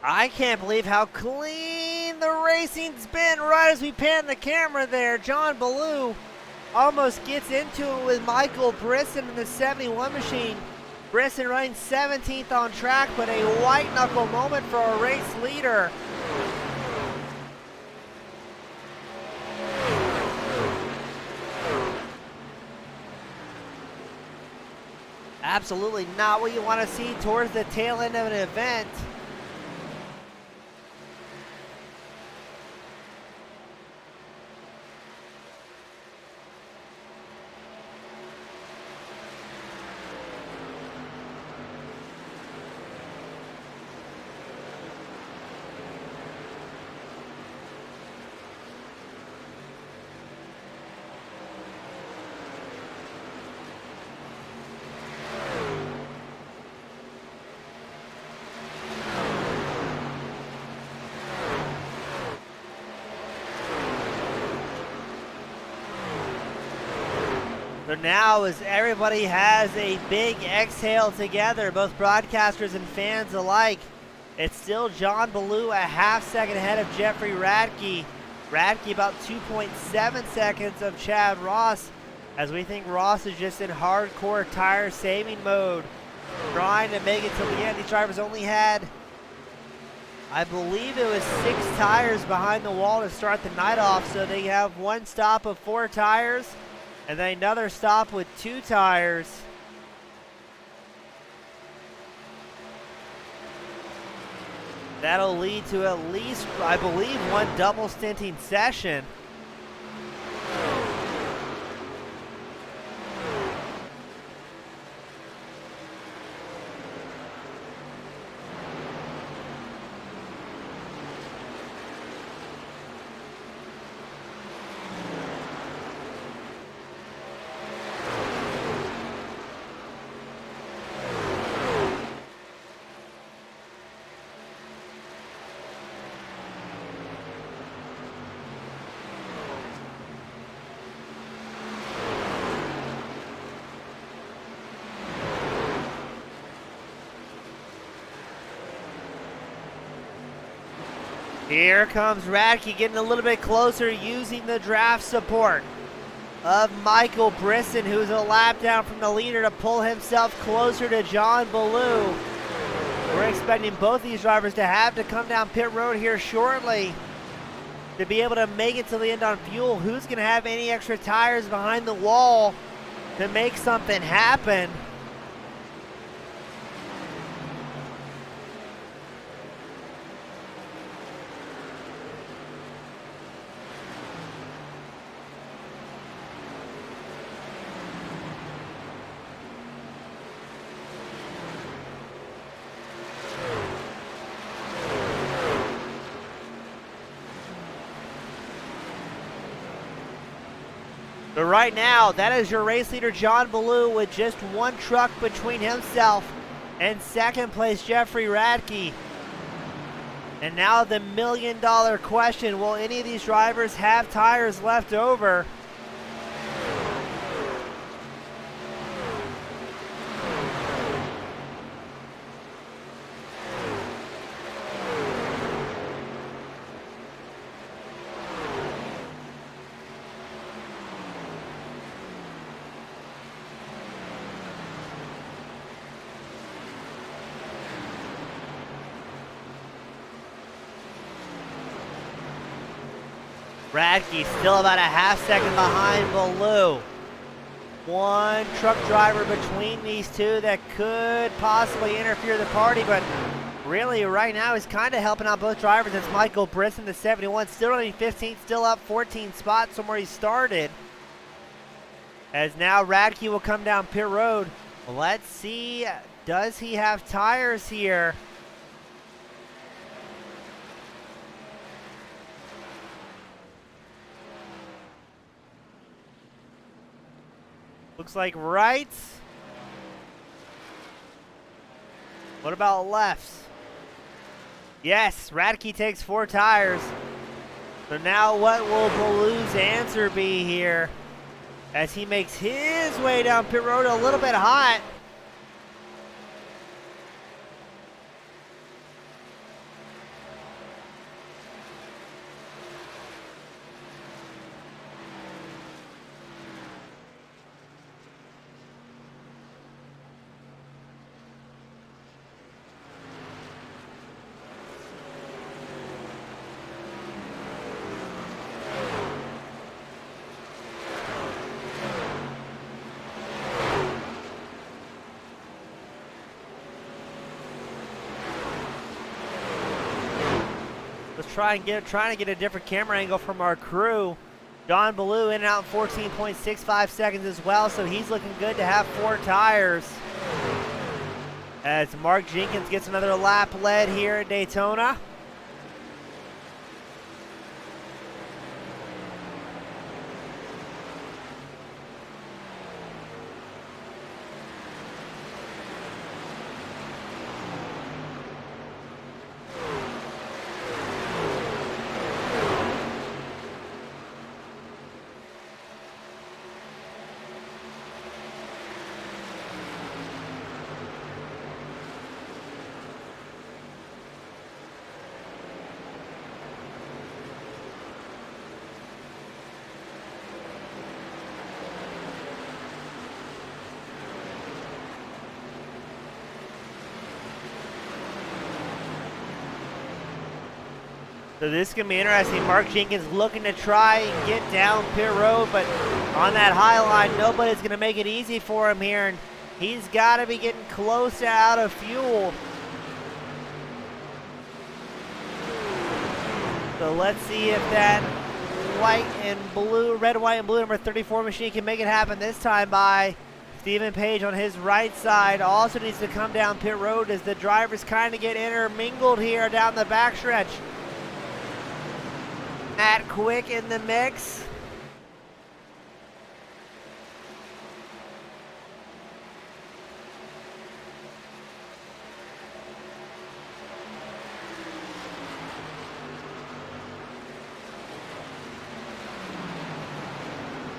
I can't believe how clean the racing's been right as we pan the camera there. John Baloo almost gets into it with Michael Brisson in the 71 machine. Brisson running 17th on track, but a white knuckle moment for a race leader. Absolutely not what you want to see towards the tail end of an event. So now as everybody has a big exhale together, both broadcasters and fans alike, it's still John Baloo a half second ahead of Jeffrey Radke. Radke about 2.7 seconds of Chad Ross, as we think Ross is just in hardcore tire saving mode, trying to make it till the end. These drivers only had, I believe it was 6 tires behind the wall to start the night off, so they have one stop of 4 tires. And then another stop with 2 tires. That'll lead to at least, I believe, one double stinting session. Here comes Radke getting a little bit closer using the draft support of Michael Brisson, who's a lap down from the leader, to pull himself closer to John Ballou. We're expecting both these drivers to have to come down pit road here shortly to be able to make it to the end on fuel. Who's going to have any extra tires behind the wall to make something happen? But right now, that is your race leader, John Ballou, with just one truck between himself and second place, Jeffrey Radke. And now the million-dollar question, will any of these drivers have tires left over? Radke still about a half second behind Ballou. One truck driver between these two that could possibly interfere the party, but really right now he's kind of helping out both drivers. It's Michael Brisson, the 71, still running 15th, still up 14 spots from where he started. As now Radke will come down pit road. Let's see, does he have tires here? Looks like rights. What about lefts? Yes, Radke takes 4 tires. So now what will Ballou's answer be here as he makes his way down pit road a little bit hot? Trying to get a different camera angle from our crew. John Ballou in and out in 14.65 seconds as well, so he's looking good to have 4 tires. As Mark Jenkins gets another lap led here at Daytona. So this is going to be interesting. Mark Jenkins looking to try and get down pit road, but on that high line, nobody's going to make it easy for him here, and he's got to be getting close to out of fuel. So let's see if that white and blue, red, white, and blue number 34 machine can make it happen this time by Stephen Page on his right side. Also needs to come down pit road as the drivers kind of get intermingled here down the backstretch. Matt Quick in the mix.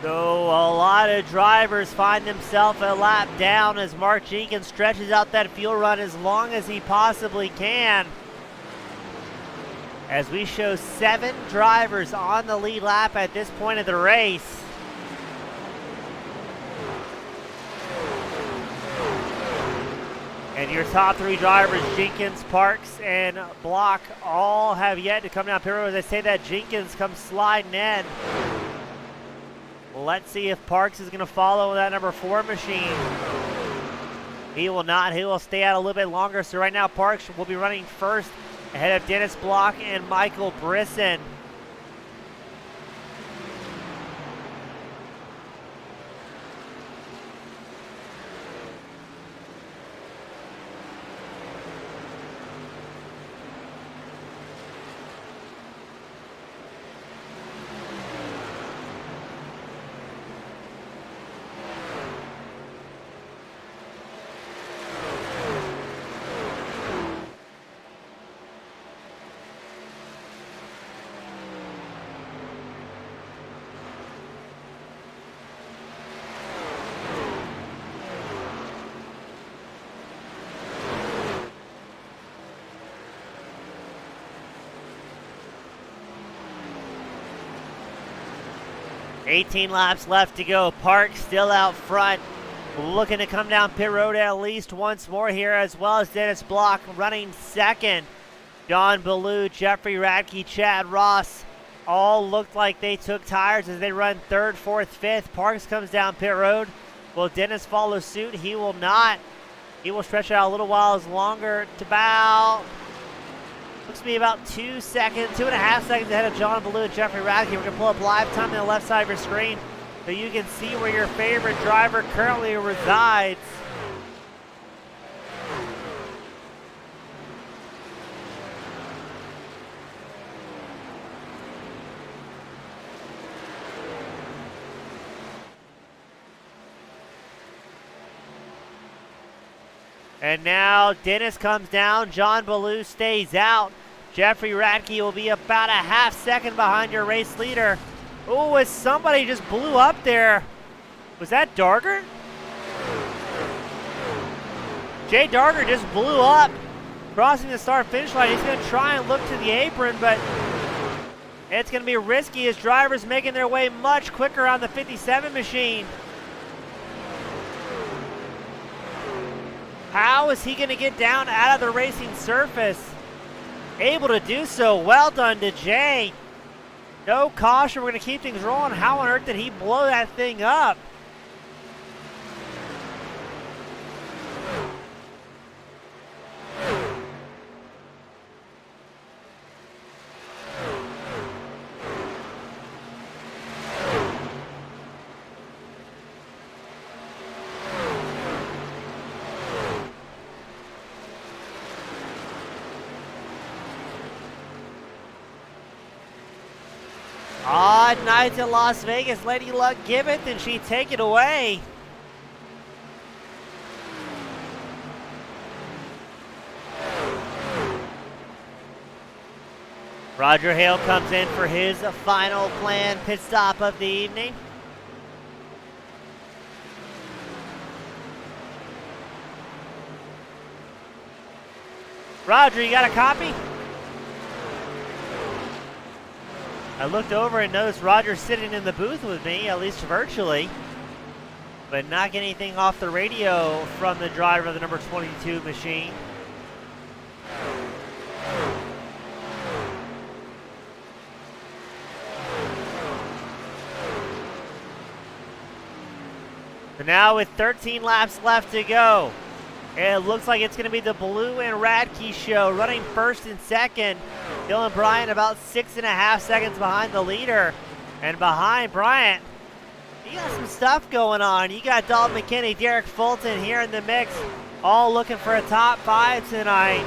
So a lot of drivers find themselves a lap down as Mark Jenkins stretches out that fuel run as long as he possibly can. as we show 7 drivers on the lead lap at this point of the race. And your top 3 drivers, Jenkins, Parks, and Block, all have yet to come down pit road. As I say that, Jenkins comes sliding in. Let's see if Parks is going to follow that number 4 machine. He will not. He will stay out a little bit longer. So right now, Parks will be running first ahead of Dennis Block and Michael Brisson. $18 laps left to go. Parks still out front, looking to come down pit road at least once more here, as well as Dennis Block running second. John Ballou, Jeffrey Radke, Chad Ross all looked like they took tires as they run third, fourth, fifth. Parks comes down pit road. Will Dennis follow suit? He will not. He will stretch it out a little while longer to about, looks to be about 2 seconds, 2.5 seconds ahead of John Ballou and Jeffrey Radke. We're going to pull up live time on the left side of your screen so you can see where your favorite driver currently resides. And now Dennis comes down, John Ballou stays out. Jeffrey Radke will be about a half second behind your race leader. Oh, as somebody just blew up there. Was that Darger? Jay Darger just blew up, crossing the start finish line. He's going to try and look to the apron, but it's going to be risky as drivers making their way much quicker on the 57 machine. How is he going to get down out of the racing surface? Able to do so. Well done to Jay. No caution. We're going to keep things rolling. How on earth did he blow that thing up? Odd night in Las Vegas. Lady Luck give it, and she take it away. Roger Hale comes in for his final planned pit stop of the evening. Roger, you got a copy? I looked over and noticed Roger sitting in the booth with me, at least virtually, but not getting anything off the radio from the driver of the number 22 machine. So now with 13 laps left to go, it looks like it's going to be the Ballou and Radke show, running first and second. Dylan Bryant about 6.5 seconds behind the leader. And behind Bryant, you got some stuff going on. You got Dalton McKinney, Derek Fulton here in the mix, all looking for a top 5 tonight.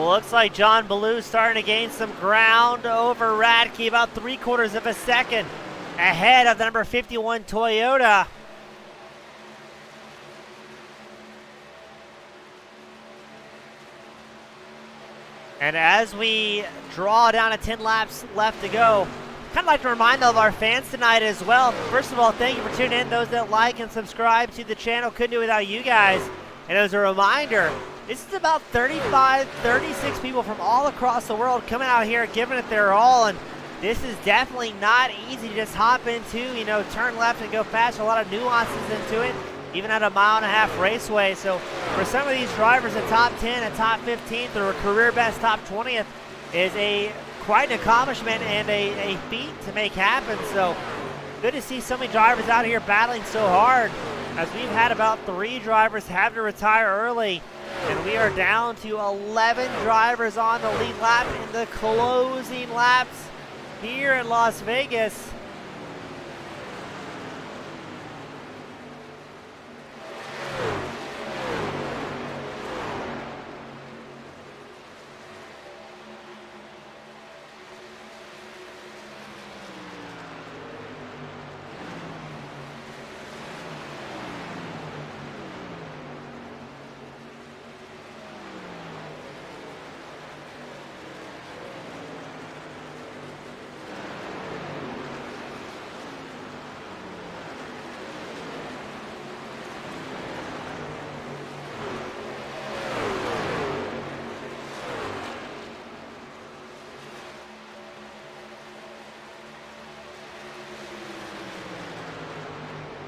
looks like John Ballou starting to gain some ground over Radke, about 3/4 of a second ahead of the number 51 Toyota. And as we draw down to 10 laps left to go, kind of like to remind all of our fans tonight as well. First of all, thank you for tuning in. Those that like and subscribe to the channel, couldn't do it without you guys. And as a reminder, this is about 35, 36 people from all across the world coming out here, giving it their all. And this is definitely not easy to just hop into, turn left and go fast. A lot of nuances into it, even at a 1.5-mile raceway. So for some of these drivers, a top 10, a top 15th, or a career best top 20th is quite an accomplishment and a feat to make happen. So good to see so many drivers out here battling so hard, as we've had about 3 drivers have to retire early, and we are down to 11 drivers on the lead lap in the closing laps here in Las Vegas.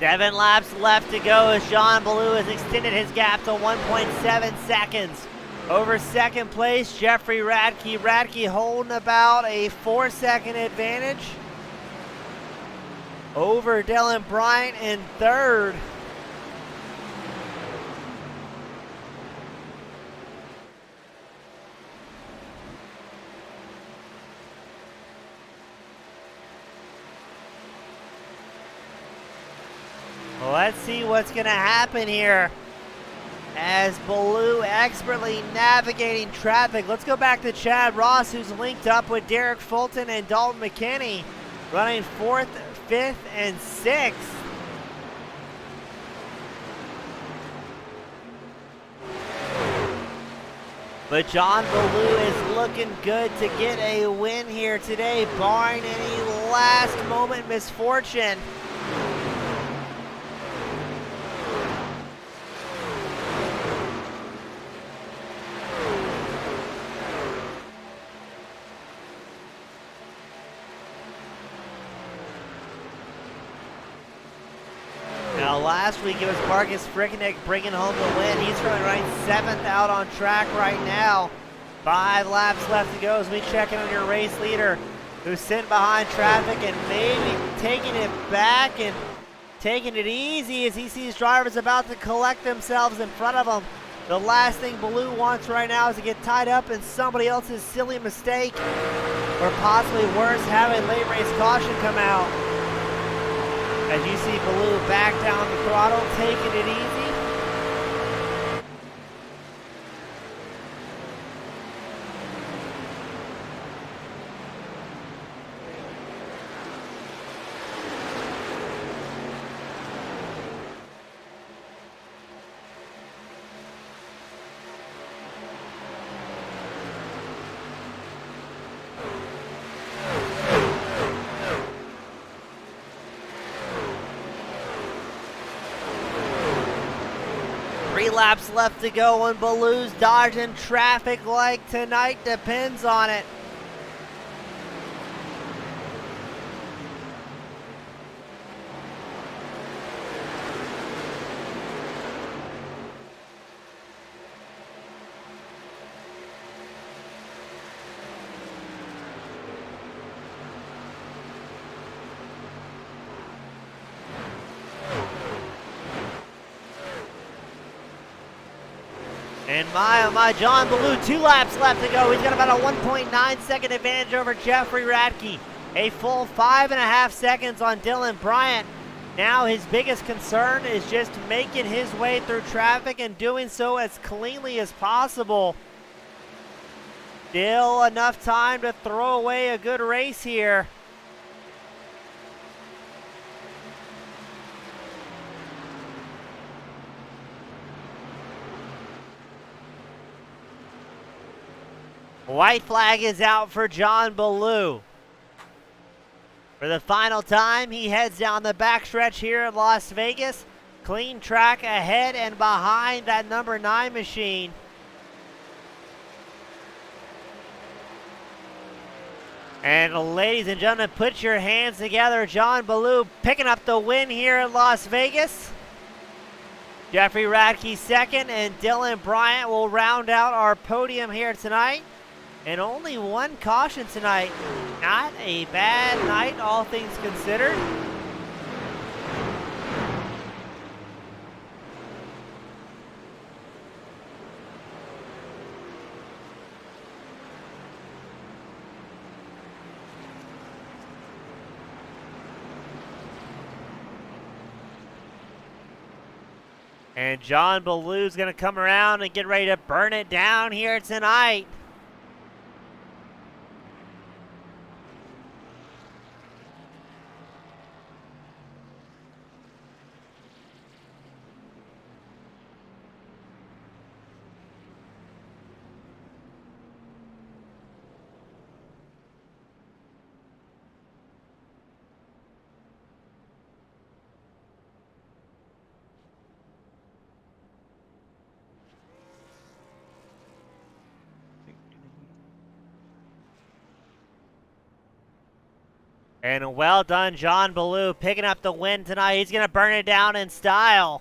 Seven laps left to go as John Ballou has extended his gap to 1.7 seconds. Over second place, Jeffrey Radke. Radke holding about a 4-second advantage over Dylan Bryant in third. Let's see what's going to happen here as Ballou expertly navigating traffic. Let's go back to Chad Ross, who's linked up with Derek Fulton and Dalton McKinney, running 4th, 5th, and 6th. But John Ballou is looking good to get a win here today, barring any last-moment misfortune. Last week it was Marcus Frickeneck bringing home the win. He's currently running 7th out on track right now. 5 laps left to go as we check in on your race leader, who's sitting behind traffic and maybe taking it back and taking it easy as he sees drivers about to collect themselves in front of him. The last thing Ballou wants right now is to get tied up in somebody else's silly mistake, or possibly worse, have a late race caution come out. As you see Ballou back down the throttle, taking it easy. Laps left to go, and Ballou's dodging traffic like tonight depends on it. And my, John Ballou, 2 laps left to go. He's got about a 1.9 second advantage over Jeffrey Radke. A full 5.5 seconds on Dylan Bryant. Now his biggest concern is just making his way through traffic and doing so as cleanly as possible. Still enough time to throw away a good race here. White flag is out for John Ballou. For the final time, he heads down the backstretch here in Las Vegas. Clean track ahead and behind that number 9 machine. And ladies and gentlemen, put your hands together. John Ballou picking up the win here in Las Vegas. Jeffrey Radke second, and Dylan Bryant will round out our podium here tonight. And only one caution tonight. Not a bad night, all things considered. And John Ballou's going to come around and get ready to burn it down here tonight. And well done, John Ballou, picking up the win tonight. He's going to burn it down in style.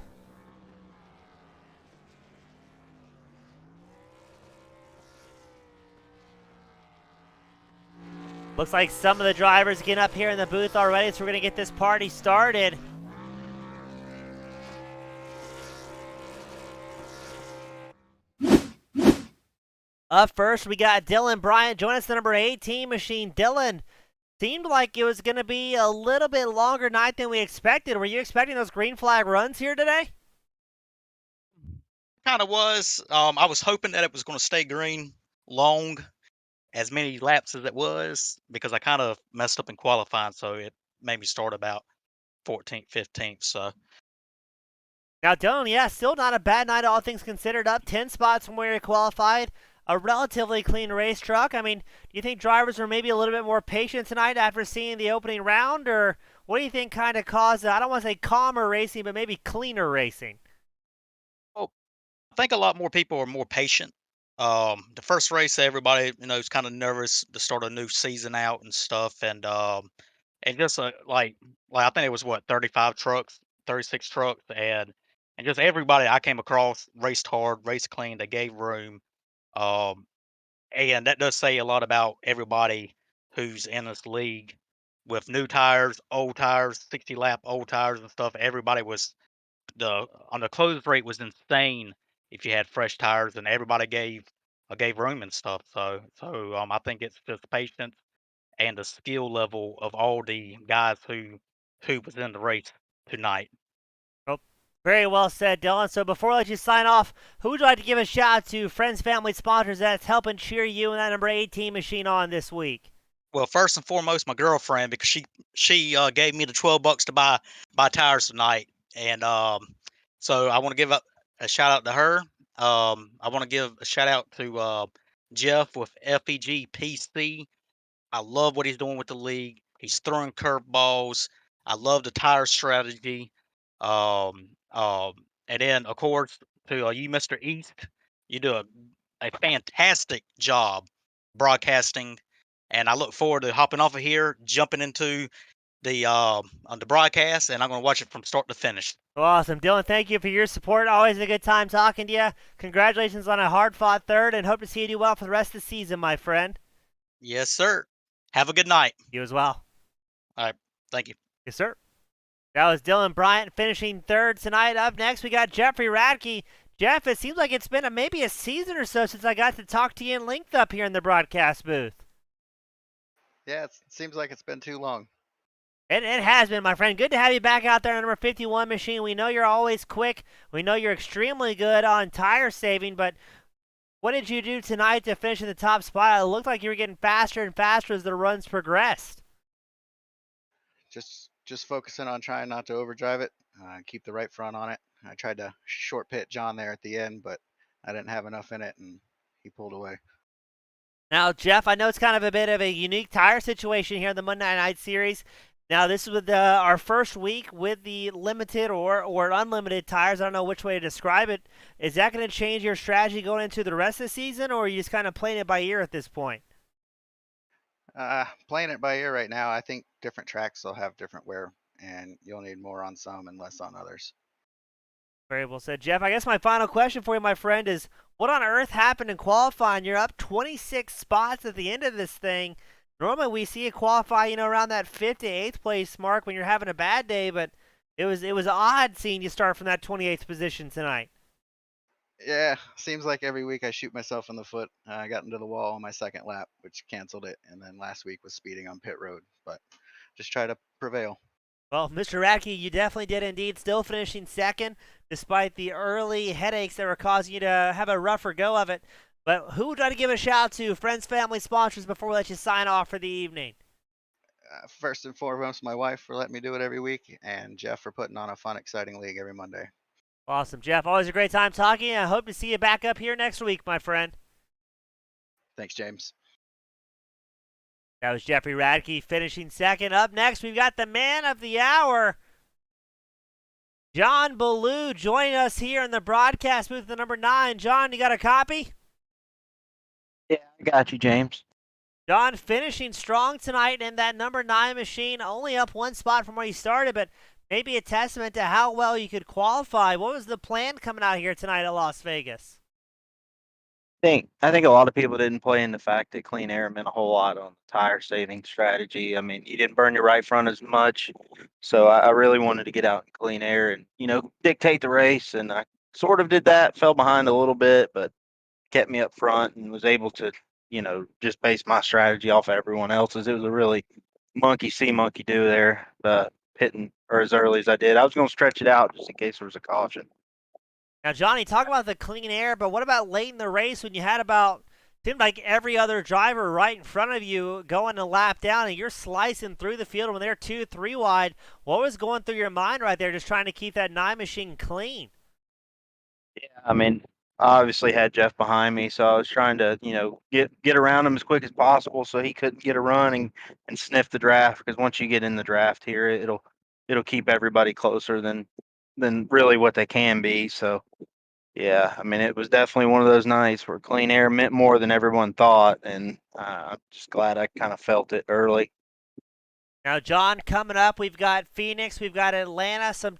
Looks like some of the drivers getting up here in the booth already, so we're going to get this party started. Up first, we got Dylan Bryant. Join us, the number 18 machine. Dylan, seemed like it was going to be a little bit longer night than we expected. Were you expecting those green flag runs here today? Kind of was. I was hoping that it was going to stay green long, as many laps as it was, because I kind of messed up in qualifying, so it made me start about 14th, 15th. So Now, Dylan, yeah, still not a bad night, all things considered. Up 10 spots from where you qualified. A relatively clean race truck. I mean, do you think drivers were maybe a little bit more patient tonight after seeing the opening round, or what do you think kind of caused, I don't want to say calmer racing, but maybe cleaner racing? well, I think a lot more people are more patient. The first race, everybody, is kind of nervous to start a new season out and stuff, and just like I think it was what 35 trucks, 36 trucks, and just everybody I came across raced hard, raced clean. They gave room. Um, And that does say a lot about everybody who's in this league with new tires, 60 lap old tires and stuff. Everybody was the on the close rate was insane if you had fresh tires, and everybody gave room and stuff. So I think it's just patience and the skill level of all the guys who was in the race tonight. Oh, very well said, Dylan. So before I let you sign off, who would you like to give a shout out to, friends, family, sponsors that's helping cheer you and that number 18 machine on this week? Well, first and foremost, my girlfriend, because she gave me the $12 to buy tires tonight, and so I want to give up a shout out to her. I want to give a shout out to Jeff with FEG PC. I love what he's doing with the league. He's throwing curveballs. I love the tire strategy. And then of course to you, Mr. East, you do a fantastic job broadcasting, and I look forward to hopping off of here, jumping into the on the broadcast, and I'm going to watch it from start to finish. Awesome. Dylan, thank you for your support. Always a good time talking to you. Congratulations on a hard-fought third, and hope to see you do well for the rest of the season, my friend. Yes, sir. Have a good night. You as well. All right. Thank you. Yes, sir. That was Dylan Bryant finishing third tonight. Up next, we got Jeffrey Radke. Jeff, it seems like it's been maybe a season or so since I got to talk to you in length up here in the broadcast booth. Yeah, it seems like it's been too long. It has been, my friend. Good to have you back out there on number 51 machine. We know you're always quick. We know you're extremely good on tire saving, but What did you do tonight to finish in the top spot? It looked like you were getting faster and faster as the runs progressed. Just focusing on trying not to overdrive it, keep the right front on it. I tried to short pit John there at the end, but I didn't have enough in it, and he pulled away. Now, Jeff, I know it's kind of a bit of a unique tire situation here in the Monday Night Series. Now, this is with our first week with the limited or unlimited tires. I don't know which way to describe it. Is that going to change your strategy going into the rest of the season, or are you just kind of playing it by ear at this point? Playing it by ear right now. I think different tracks will have different wear, and you'll need more on some and less on others. Very well said, Jeff. I guess my final question for you, my friend, is what on earth happened in qualifying? You're up 26 spots at the end of this thing. Normally we see you qualify, around that 5th to 8th place mark when you're having a bad day, but it was odd seeing you start from that 28th position tonight. Yeah, seems like every week I shoot myself in the foot. I got into the wall on my second lap, which canceled it, and then last week was speeding on pit road. But just try to prevail. Well, Mr. Radke, you definitely did indeed, still finishing second, despite the early headaches that were causing you to have a rougher go of it. But who would I give a shout out to, friends, family, sponsors, before we let you sign off for the evening? First and foremost, my wife for letting me do it every week, and Jeff for putting on a fun, exciting league every Monday. Awesome, Jeff. Always a great time talking. I hope to see you back up here next week, my friend. Thanks, James. That was Jeffrey Radke finishing second. Up next, we've got the man of the hour, John Ballou, joining us here in the broadcast booth, the number 9. John, you got a copy? Yeah, I got you, James. John finishing strong tonight in that number 9 machine, only up 1 spot from where you started, but maybe a testament to how well you could qualify. What was the plan coming out here tonight at Las Vegas? I think a lot of people didn't play in the fact that clean air meant a whole lot on the tire saving strategy. I mean, you didn't burn your right front as much, so I really wanted to get out in clean air and dictate the race, and I sort of did that. Fell behind a little bit, but kept me up front and was able to just base my strategy off of everyone else's. It was a really monkey see, monkey do there, hitting or as early as I did. I was going to stretch it out just in case there was a caution. Now, Johnny, talk about the clean air, but what about late in the race when you had seemed like every other driver right in front of you going a lap down and you're slicing through the field when they're 2, 3 wide? What was going through your mind right there just trying to keep that 9 machine clean? Yeah, I mean, I obviously had Jeff behind me, so I was trying to, get around him as quick as possible so he couldn't get a run and sniff the draft. Because once you get in the draft here, it'll keep everybody closer than really what they can be. So yeah, I mean, it was definitely one of those nights where clean air meant more than everyone thought, and I'm just glad I kind of felt it early. Now, John, coming up, we've got Phoenix, we've got Atlanta, some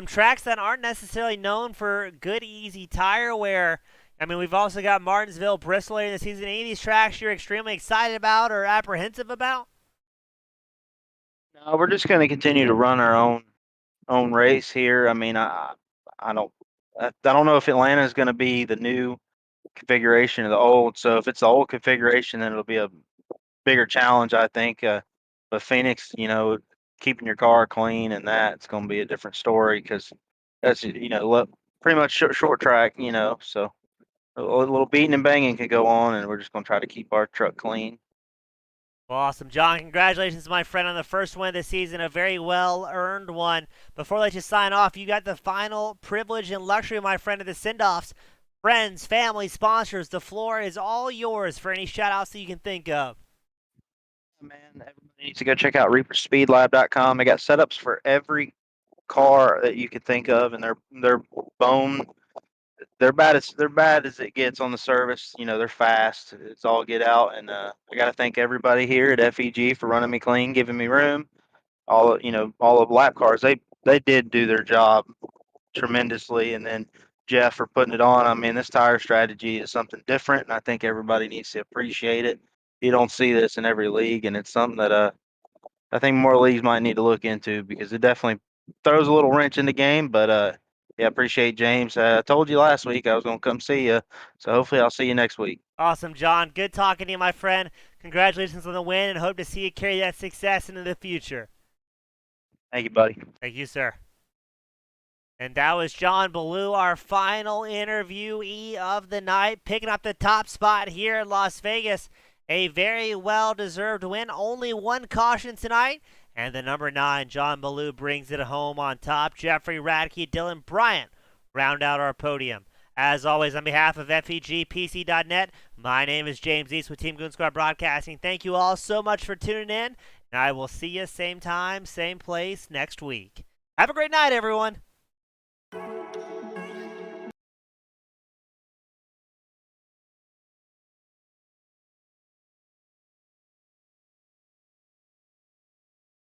tracks that aren't necessarily known for good, easy tire wear. I mean, we've also got Martinsville, Bristol later in the season. Any of these tracks you're extremely excited about or apprehensive about? No, we're just going to continue to run our own race here. I mean, I don't know if Atlanta is going to be the new configuration of the old. So if it's the old configuration, then it'll be a bigger challenge, I think. But Phoenix, keeping your car clean and it's going to be a different story because that's pretty much short track. So a little beating and banging could go on, and we're just going to try to keep our truck clean. Well, awesome, John. Congratulations, my friend, on the first win of the season, a very well-earned one. Before I let you sign off, you got the final privilege and luxury, my friend, of the send-offs. Friends, family, sponsors, the floor is all yours for any shout-outs that you can think of. Man, everybody needs to go check out ReaperSpeedLab.com. They got setups for every car that you could think of, and they're bone. They're bad as it gets on the service. They're fast. It's all get out, and I got to thank everybody here at FEG for running me clean, giving me room. All of lap cars. They did do their job tremendously, and then Jeff for putting it on. I mean, this tire strategy is something different, and I think everybody needs to appreciate it. You don't see this in every league, and it's something that I think more leagues might need to look into because it definitely throws a little wrench in the game. But yeah, appreciate James. I told you last week I was going to come see you, so hopefully I'll see you next week. Awesome, John. Good talking to you, my friend. Congratulations on the win, and hope to see you carry that success into the future. Thank you, buddy. Thank you, sir. And that was John Ballou, our final interviewee of the night, picking up the top spot here in Las Vegas. A very well-deserved win. Only one caution tonight. And the number 9, John Ballou, brings it home on top. Jeffrey Radke, Dylan Bryant round out our podium. As always, on behalf of FEGPC.net, my name is James East with Team Goon Squad Broadcasting. Thank you all so much for tuning in, and I will see you same time, same place next week. Have a great night, everyone.